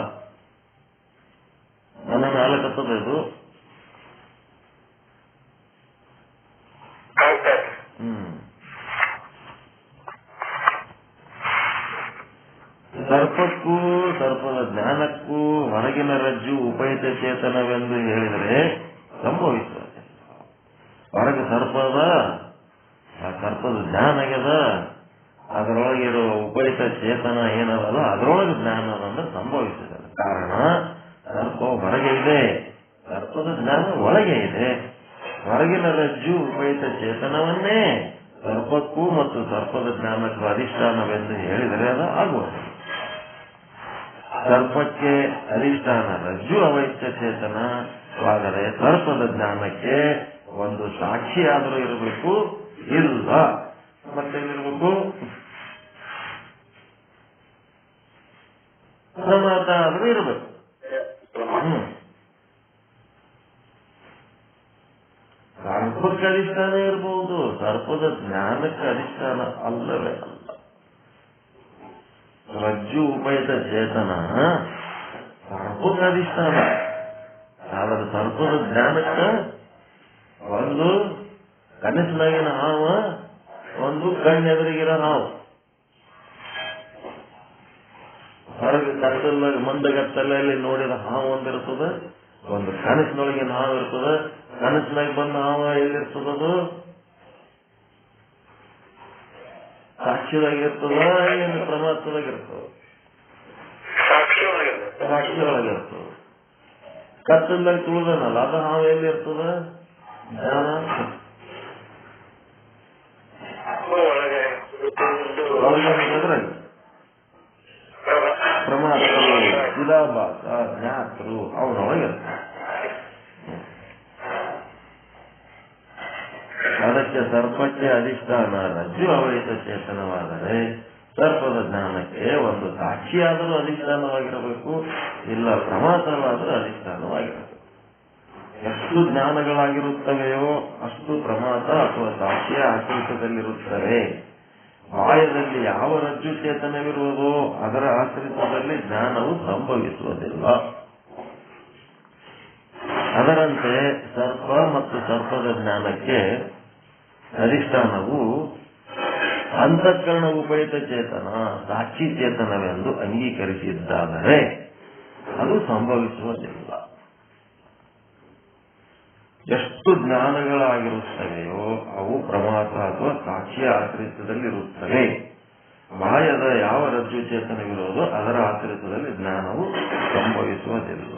ನನ್ನ ನಾಲ್ಕತ್ತದ ಇದು. ಸರ್ಪಕ್ಕೂ ಸರ್ಪದ ಜ್ಞಾನಕ್ಕೂ ಹೊರಗಿನ ರಜ್ಜು ಉಪಯುಕ್ತ ಚೇತನವೆಂದು ಹೇಳಿದರೆ ಸಂಭವಿಸುತ್ತದೆ. ಹೊರಗೆ ಸರ್ಪದ ಆ ಸರ್ಪದ ಜ್ಞಾನ ಆಗ್ಯದ, ಅದರೊಳಗಿರುವ ಉಪಯುಕ್ತ ಚೇತನ ಏನದಲ್ಲ ಅದರೊಳಗೆ ಜ್ಞಾನ ಅಂದ್ರೆ ಸಂಭವಿಸಿದೆ. ಕಾರಣ ಸರ್ಪ ಹೊರಗೆ ಇದೆ, ಸರ್ಪದ ಜ್ಞಾನ ಒಳಗೆ ಇದೆ. ಹೊರಗಿನ ರಜ್ಜು ಉಪಯುಕ್ತ ಚೇತನವನ್ನೇ ಸರ್ಪಕ್ಕೂ ಮತ್ತು ಸರ್ಪದ ಜ್ಞಾನಕ್ಕೂ ಅಧಿಷ್ಠಾನವೆಂದು ಹೇಳಿದರೆ ಅದು ಆಗುವುದು. ಸರ್ಪಕ್ಕೆ ಅಧಿಷ್ಠಾನ ರಜ್ಜು ಅವೈತ್ಯ ಚೇತನವಾದರೆ ಸರ್ಪದ ಜ್ಞಾನಕ್ಕೆ ಒಂದು ಸಾಕ್ಷಿ ಆದರೂ ಇರಬೇಕು. ಇಲ್ಲ, ಮತ್ತೇನಿರ್ಬೇಕು? ಪ್ರಮಾತ ಆದರೂ ಇರಬೇಕು. ಸರ್ಪಕ್ಕೆ ಅಧಿಷ್ಠಾನ ಇರಬಹುದು, ಸರ್ಪದ ಜ್ಞಾನಕ್ಕೆ ಅಧಿಷ್ಠಾನ ಅಲ್ಲವೇ ಅಲ್ಲ. ರಜ್ಜು ಉಪಯುಕ್ತ ಚೇತನ ಸರ್ಪದ ಅಧಿಷ್ಠಾನ, ಆದರೆ ಸರ್ಪದ ಜ್ಞಾನಕ್ಕ ಒಂದು ಕನಸಿನಾಗಿನ ಹಾವ, ಒಂದು ಕಣ್ಣೆದುರಿಗಿರೋ ಹಾವು. ಹೊರಗೆ ಕತ್ತಲ ಮಂದಗತ್ತಲೆಯಲ್ಲಿ ನೋಡಿದ ಹಾವು ಒಂದಿರ್ತದೆ, ಒಂದು ಕನಸಿನೊಳಗಿನ ಹಾವು ಇರ್ತದೆ. ಕನಸಿನಾಗ ಬಂದ ಹಾವ ಎಲ್ಲಿರ್ತದದು? ಸಾಕ್ಷಿದಾಗಿರ್ತದ, ಏನು ಪ್ರಮಾದದಾಗಿರ್ತದ? ಸಾಕ್ಷಿಯೊಳಗಿರ್ತದ. ಕತ್ತಲದಾಗ ತುಳಿದನಲ್ಲ ಅದು ಹಾವು ಎಲ್ಲಿರ್ತದ? ಜ್ಞಾನ ಪ್ರಮಾದಗಳು, ಚಿದಾಭಾಸ, ಜ್ಞಾತರು ಅವನೊಳಗಿರ್ತದೆ. ಅದಕ್ಕೆ ಸರ್ಪಕ್ಕೆ ಅಧಿಷ್ಠಾನ ರಜ್ಜು ಅವೈತ ಚೇತನವಾದರೆ ಸರ್ಪದ ಜ್ಞಾನಕ್ಕೆ ಒಂದು ಸಾಕ್ಷಿಯಾದರೂ ಅಧಿಷ್ಠಾನವಾಗಿರಬೇಕು, ಇಲ್ಲ ಪ್ರಮಾದವಾದರೂ ಅಧಿಷ್ಠಾನವಾಗಿರಬೇಕು. ಎಷ್ಟು ಜ್ಞಾನಗಳಾಗಿರುತ್ತವೆಯೋ ಅಷ್ಟು ಪ್ರಮಾದ ಅಥವಾ ಸಾಕ್ಷಿಯ ಆಶ್ರಿತದಲ್ಲಿರುತ್ತವೆ. ಮಾಯದಲ್ಲಿ ಯಾವ ರಜ್ಜು ಚೇತನವಿರುವುದೋ ಅದರ ಆಶ್ರಿತದಲ್ಲಿ ಜ್ಞಾನವು ಸಂಭವಿಸುವುದಿಲ್ಲ. ಅದರಂತೆ ಸರ್ಪ ಮತ್ತು ಸರ್ಪದ ಜ್ಞಾನಕ್ಕೆ ಅಧಿಷ್ಠಾನವು ಅಂತಃಕರಣ ಉಪಯುಕ್ತ ಚೇತನ, ಸಾಕ್ಷಿ ಚೇತನವೆಂದು ಅಂಗೀಕರಿಸಿದ್ದಾದರೆ ಅದು ಸಂಭವಿಸುವುದಿಲ್ಲ. ಎಷ್ಟು ಜ್ಞಾನಗಳಾಗಿರುತ್ತವೆಯೋ ಅವು ಪ್ರಮಾದ ಅಥವಾ ಸಾಕ್ಷಿಯ ಆಶ್ರಿತದಲ್ಲಿರುತ್ತವೆ. ಮಾಯದ ಯಾವ ರಜ್ಜು ಚೇತನವಿರುವುದೋ ಅದರ ಆಶ್ರಿತದಲ್ಲಿ ಜ್ಞಾನವು ಸಂಭವಿಸುವುದಿಲ್ಲ.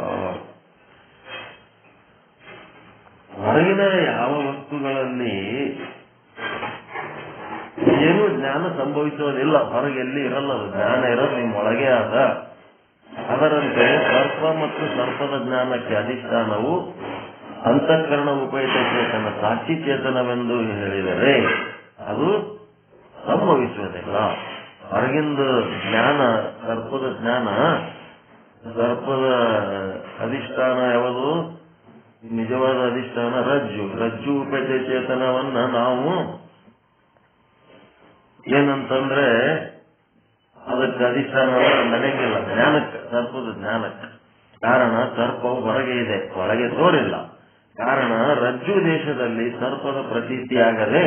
ಹೊರಗಿನ ಯಾವ ವಸ್ತುಗಳಲ್ಲಿ ಏನು ಜ್ಞಾನ ಸಂಭವಿಸುವುದಿಲ್ಲ, ಹೊರಗೆಲ್ಲಿ ಇರಲ್ಲ, ಅದು ಜ್ಞಾನ ಇರೋದು ನಿಮ್ಮೊಳಗೆ ಆದ. ಅದರಂತೆ ಸರ್ಪ ಮತ್ತು ಸರ್ಪದ ಜ್ಞಾನಕ್ಕೆ ಅಧಿಷ್ಠಾನವು ಅಂತಃಕರಣ ಉಪಯುಕ್ತ ಚೇತನ, ಸಾಕ್ಷಿ ಚೇತನವೆಂದು ಹೇಳಿದರೆ ಅದು ಸಂಭವಿಸುವುದಿಲ್ಲ. ಹೊರಗಿಂದ ಜ್ಞಾನ, ಸರ್ಪದ ಜ್ಞಾನ, ಸರ್ಪದ ಅಧಿಷ್ಠಾನ ಯಾವುದು? ನಿಜವಾದ ಅಧಿಷ್ಠಾನ ರಜ್ಜು ಉಪೇತ ಚೇತನವನ್ನ ನಾವು ಏನಂತಂದ್ರೆ ಅದಕ್ಕೆ ಅಧಿಷ್ಠಾನ ನಡೆಯಂಗಿಲ್ಲ, ಜ್ಞಾನಕ್ಕೆ, ಸರ್ಪದ ಜ್ಞಾನಕ್ಕೆ. ಕಾರಣ ಸರ್ಪವು ಹೊರಗೆ ಇದೆ, ಒಳಗೆ ತೋರಿಲ್ಲ. ಕಾರಣ ರಜ್ಜು ದೇಶದಲ್ಲಿ ಸರ್ಪದ ಪ್ರತೀತಿ ಆಗದೆ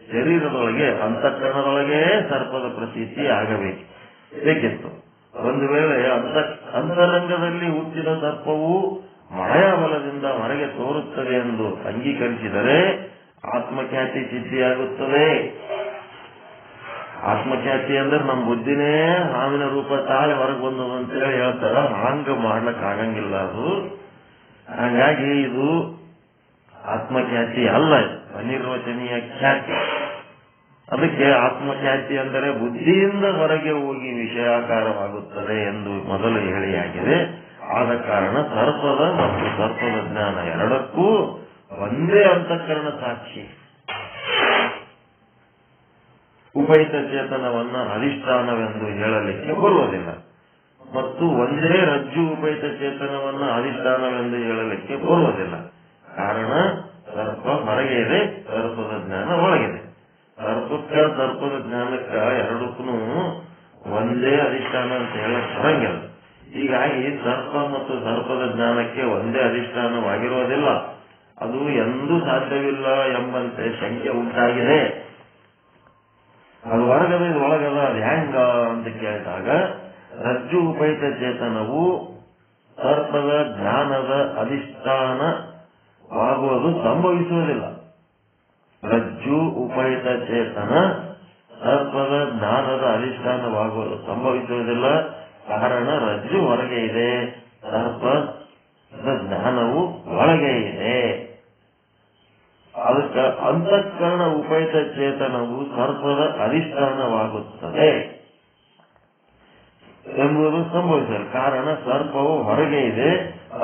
ಶರೀರದೊಳಗೆ ಅಂತಃಕರಣದೊಳಗೆ ಸರ್ಪದ ಪ್ರತೀತಿ ಬೇಕಿತ್ತು. ಒಂದು ವೇಳೆ ಅಂತರಂಗದಲ್ಲಿ ಹುಟ್ಟಿದ ಸರ್ಪವು ಮಾಯಾಬಲದಿಂದ ಹೊರಗೆ ತೋರುತ್ತದೆ ಎಂದು ಅಂಗೀಕರಿಸಿದರೆ ಆತ್ಮಖ್ಯಾತಿ ಸಿದ್ಧಿಯಾಗುತ್ತದೆ. ಆತ್ಮಖ್ಯಾತಿ ಅಂದ್ರೆ ನಮ್ಮ ಬುದ್ಧಿನೇ ಹಾವಿನ ರೂಪ ತಾಳಿ ಹೊರಗೆ ಬಂದದು ಅಂತೇಳಿ ಹೇಳ್ತಾರ. ಹಾಂಗ ಮಾಡ್ಲಕ್ ಆಗಂಗಿಲ್ಲ ಅದು. ಹಾಗಾಗಿ ಇದು ಆತ್ಮಖ್ಯಾತಿ ಅಲ್ಲ, ಅನಿರ್ವಚನೀಯ ಖ್ಯಾತಿ. ಅದಕ್ಕೆ ಆತ್ಮಖ್ಯಾತಿ ಅಂದರೆ ಬುದ್ಧಿಯಿಂದ ಹೊರಗೆ ಹೋಗಿ ವಿಷಯಾಕಾರವಾಗುತ್ತದೆ ಎಂದು ಮೊದಲು ಹೇಳಿಯಾಗಿದೆ. ಆದ ಕಾರಣ ಸರ್ಪದ ಮತ್ತು ಸರ್ಪದ ಜ್ಞಾನ ಎರಡಕ್ಕೂ ಒಂದೇ ಅಂತಃಕರಣ ಸಾಕ್ಷಿ. ಉಪಹಿತ ಚೇತನವನ್ನ ಅಧಿಷ್ಠಾನವೆಂದು ಹೇಳಲಿಕ್ಕೆ ಬರುವುದಿಲ್ಲ, ಮತ್ತು ಒಂದೇ ರಜ್ಜು ಉಪಹಿತ ಚೇತನವನ್ನ ಅಧಿಷ್ಠಾನವೆಂದು ಹೇಳಲಿಕ್ಕೆ ಬರುವುದಿಲ್ಲ. ಕಾರಣ ಸರ್ಪ ಹೊರಗೆ ಇದೆ, ಸರ್ಪದ ಜ್ಞಾನ ಒಳಗಿದೆ. ಸರ್ಪದ ಜ್ಞಾನಕ್ಕ ಎರಡಕ್ಕೂ ಒಂದೇ ಅಧಿಷ್ಠಾನ ಅಂತ ಹೇಳಕ್ ಬರಂಗಿಲ್ಲ. ಹೀಗಾಗಿ ಸರ್ಪ ಮತ್ತು ಸರ್ಪದ ಜ್ಞಾನಕ್ಕೆ ಒಂದೇ ಅಧಿಷ್ಠಾನವಾಗಿರೋದಿಲ್ಲ. ಅದು ಎಂದೂ ಸಾಧ್ಯವಿಲ್ಲ ಎಂಬಂತೆ ಶಂಕೆ ಉಂಟಾಗಿದೆ. ಅದು ಹೊರಗದ ಇದು ಒಳಗದ, ಅದು ಹೆಂಗ ಅಂತ ಕೇಳಿದಾಗ ರಜ್ಜು ಉಪಹಿತ ಚೇತನವು ಸರ್ಪದ ಜ್ಞಾನದ ಅಧಿಷ್ಠಾನವಾಗುವುದು ಸಂಭವಿಸುವುದಿಲ್ಲ. ರಜ್ಜು ಉಪಹಿತ ಚೇತನ ಸರ್ಪದ ಜ್ಞಾನದ ಅಧಿಷ್ಠಾನವಾಗುವುದು ಸಂಭವಿಸುವುದಿಲ್ಲ. ಕಾರಣ ರಜ್ಜು ಹೊರಗೆ ಇದೆ, ಸರ್ಪದ ಜ್ಞಾನವು ಒಳಗೆ ಇದೆ. ಅದಕ್ಕೆ ಅಂತಃಕರಣ ಉಪಹಿತ ಚೇತನವು ಸರ್ಪದ ಅಧಿಷ್ಠಾನವಾಗುತ್ತದೆ ಎಂಬುದು ಸಂಭವಿಸಿದೆ. ಕಾರಣ ಸರ್ಪವು ಹೊರಗೆ ಇದೆ,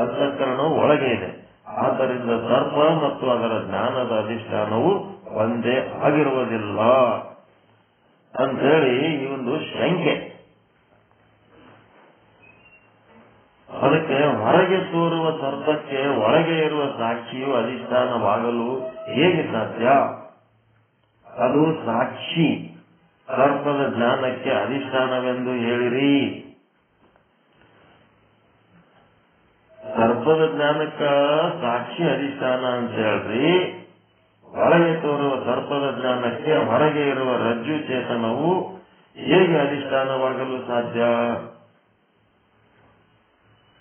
ಅಂತಃಕರಣವು ಒಳಗೆ ಇದೆ. ಆದ್ದರಿಂದ ಸರ್ಪ ಮತ್ತು ಅದರ ಜ್ಞಾನದ ಅಧಿಷ್ಠಾನವು ಒಂದೇ ಆಗಿರುವುದಿಲ್ಲ ಅಂತೇಳಿ ಈ ಒಂದು ಶಂಕೆ. ಅದಕ್ಕೆ ಹೊರಗೆ ತೋರುವ ಸರ್ಪಕ್ಕೆ ಒಳಗೆ ಇರುವ ಸಾಕ್ಷಿಯು ಅಧಿಷ್ಠಾನವಾಗಲು ಹೇಗೆ ಸಾಧ್ಯ? ಅದು ಸಾಕ್ಷಿ ಸರ್ಪದ ಜ್ಞಾನಕ್ಕೆ ಅಧಿಷ್ಠಾನವೆಂದು ಹೇಳಿರಿ. ಸರ್ಪದ ಜ್ಞಾನಕ್ಕ ಸಾಕ್ಷಿ ಅಧಿಷ್ಠಾನ ಅಂತ ಹೇಳ್ರಿ. ಒಳಗೆ ತೋರುವ ಸರ್ಪದ ಜ್ಞಾನಕ್ಕೆ ಹೊರಗೆ ಇರುವ ರಜ್ಜು ಚೇತನವು ಹೇಗೆ ಅಧಿಷ್ಠಾನವಾಗಲು ಸಾಧ್ಯ?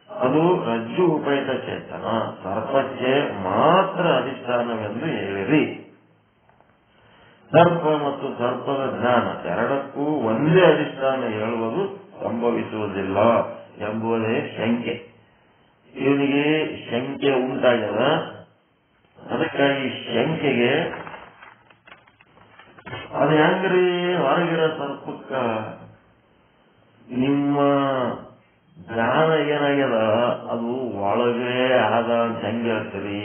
ಅದು ರಜ್ಜು ಉಪಹಿತ ಚೇತನ, ಸರ್ಪಕ್ಕೆ ಮಾತ್ರ ಅಧಿಷ್ಠಾನವೆಂದು ಹೇಳಿರಿ. ಸರ್ಪ ಮತ್ತು ಸರ್ಪದ ಜ್ಞಾನ ಎರಡಕ್ಕೂ ಒಂದೇ ಅಧಿಷ್ಠಾನ ಹೇಳುವುದು ಸಂಭವಿಸುವುದಿಲ್ಲ ಎಂಬುದೇ ಶಂಕೆ. ಇವನಿಗೆ ಶಂಕೆ ಉಂಟಾಗ್ಯದ. ಅದಕ್ಕಾಗಿ ಶಂಕೆಗೆ ಅದು ಹೆಂಗ್ರಿ ಹೊರಗಿರೋ ಸರ್ಪಕ್ಕ ನಿಮ್ಮ ಜ್ಞಾನ ಏನಾಗ್ಯದ ಅದು ಒಳಗೆ ಆದ ಅಂತ ಹೆಂಗೆ ಹೇಳ್ತೀರಿ?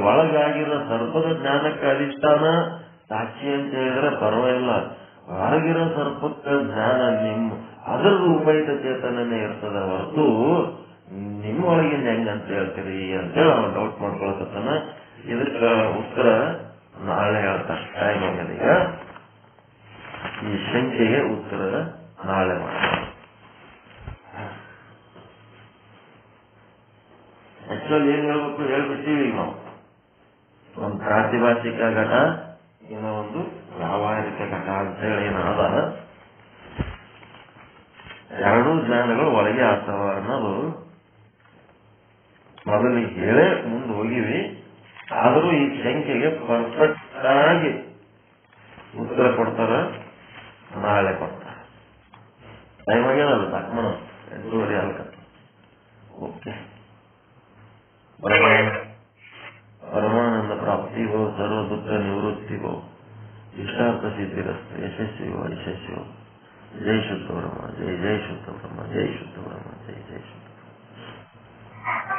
ಒಳಗಾಗಿರೋ ಸರ್ಪದ ಜ್ಞಾನಕ್ಕೆ ಅಧಿಷ್ಠಾನ ಸಾಕ್ಷಿ ಅಂತ ಹೇಳಿದ್ರೆ ಪರವಾಗಿಲ್ಲ. ಹೊರಗಿರೋ ಸರ್ಪಕ್ಕ ಜ್ಞಾನ ಅದರದ್ದು ಉಪಹಿತ ಚೇತನನೇ ಇರ್ತದ ಹೊರತು ನಿಮ್ಮೊಳಗಿಂದ ಹೆಂಗಂತ ಹೇಳ್ತೀರಿ ಅಂತೇಳಿ ಅವನು ಡೌಟ್ ಮಾಡ್ಕೊಳಕತ್ತಾನ. ಇದಕ್ಕ ಉತ್ತರ ನಾಳೆ ಹೇಳ್ತಾನೆ. ಟೈಮ್ ಆಗ್ಯದ ಈಗ. ಈ ಶಂಕೆಗೆ ಉತ್ತರ ನಾಳೆ ಮಾಡ್ತಾರೆ. ಆಕ್ಚುಲಿ ಏನ್ ಹೇಳ್ಬೇಕು ಹೇಳ್ಬಿಡ್ತೀವಿ ಈಗ ನಾವು. ಒಂದು ಪ್ರಾತಿಭಾಷಿಕ ಘಟ, ಏನೋ ಒಂದು ವ್ಯಾವಹಾರಿಕ ಘಟ ಅಂತ ಹೇಳಿ ಏನಾದ ಎರಡೂ ಜ್ಞಾನಗಳು ಒಳಗೆ ಆಗ್ತಾವ ಅನ್ನೋದು ಮೊದಲಿಗೆ ಹೇಳೇ ಮುಂದೆ ಹೋಗಿವಿ. ಆದರೂ ಈ ಶಂಕೆಗೆ ಪರ್ಫೆಕ್ಟ್ ಆಗಿ ಉತ್ತರ ಕೊಡ್ತಾರ, ನಾಳೆ ಕೊಡ್ತಾರ. ಟೈಮ್ ಆಗ್ಯದಲ್ಲ ತಕ್ಮಣ 8:30 ಆಲ್ಕತ್ತ. ಓಕೆ. ಪರಮಾನಂದ ಪ್ರಾಪ್ತಿಗೋ ಸರ್ವ ದುಃಖ ನಿವೃತ್ತಿಗೋ ಇಷ್ಟಾರ್ಥ ಸಿದ್ಧಿರಸ್ತು ಯಶಸ್ವಿಯೋ ಯಶಸ್ವಿಯೋ. ಜೈ ಶುದ್ಧ ಬ್ರಹ್ಮ, ಜೈ ಜೈ ಶುದ್ಧ ಬ್ರಹ್ಮ, ಜೈ ಶುದ್ಧ ಬ್ರಹ್ಮ, ಜೈ ಜೈ ಶುದ್ಧ.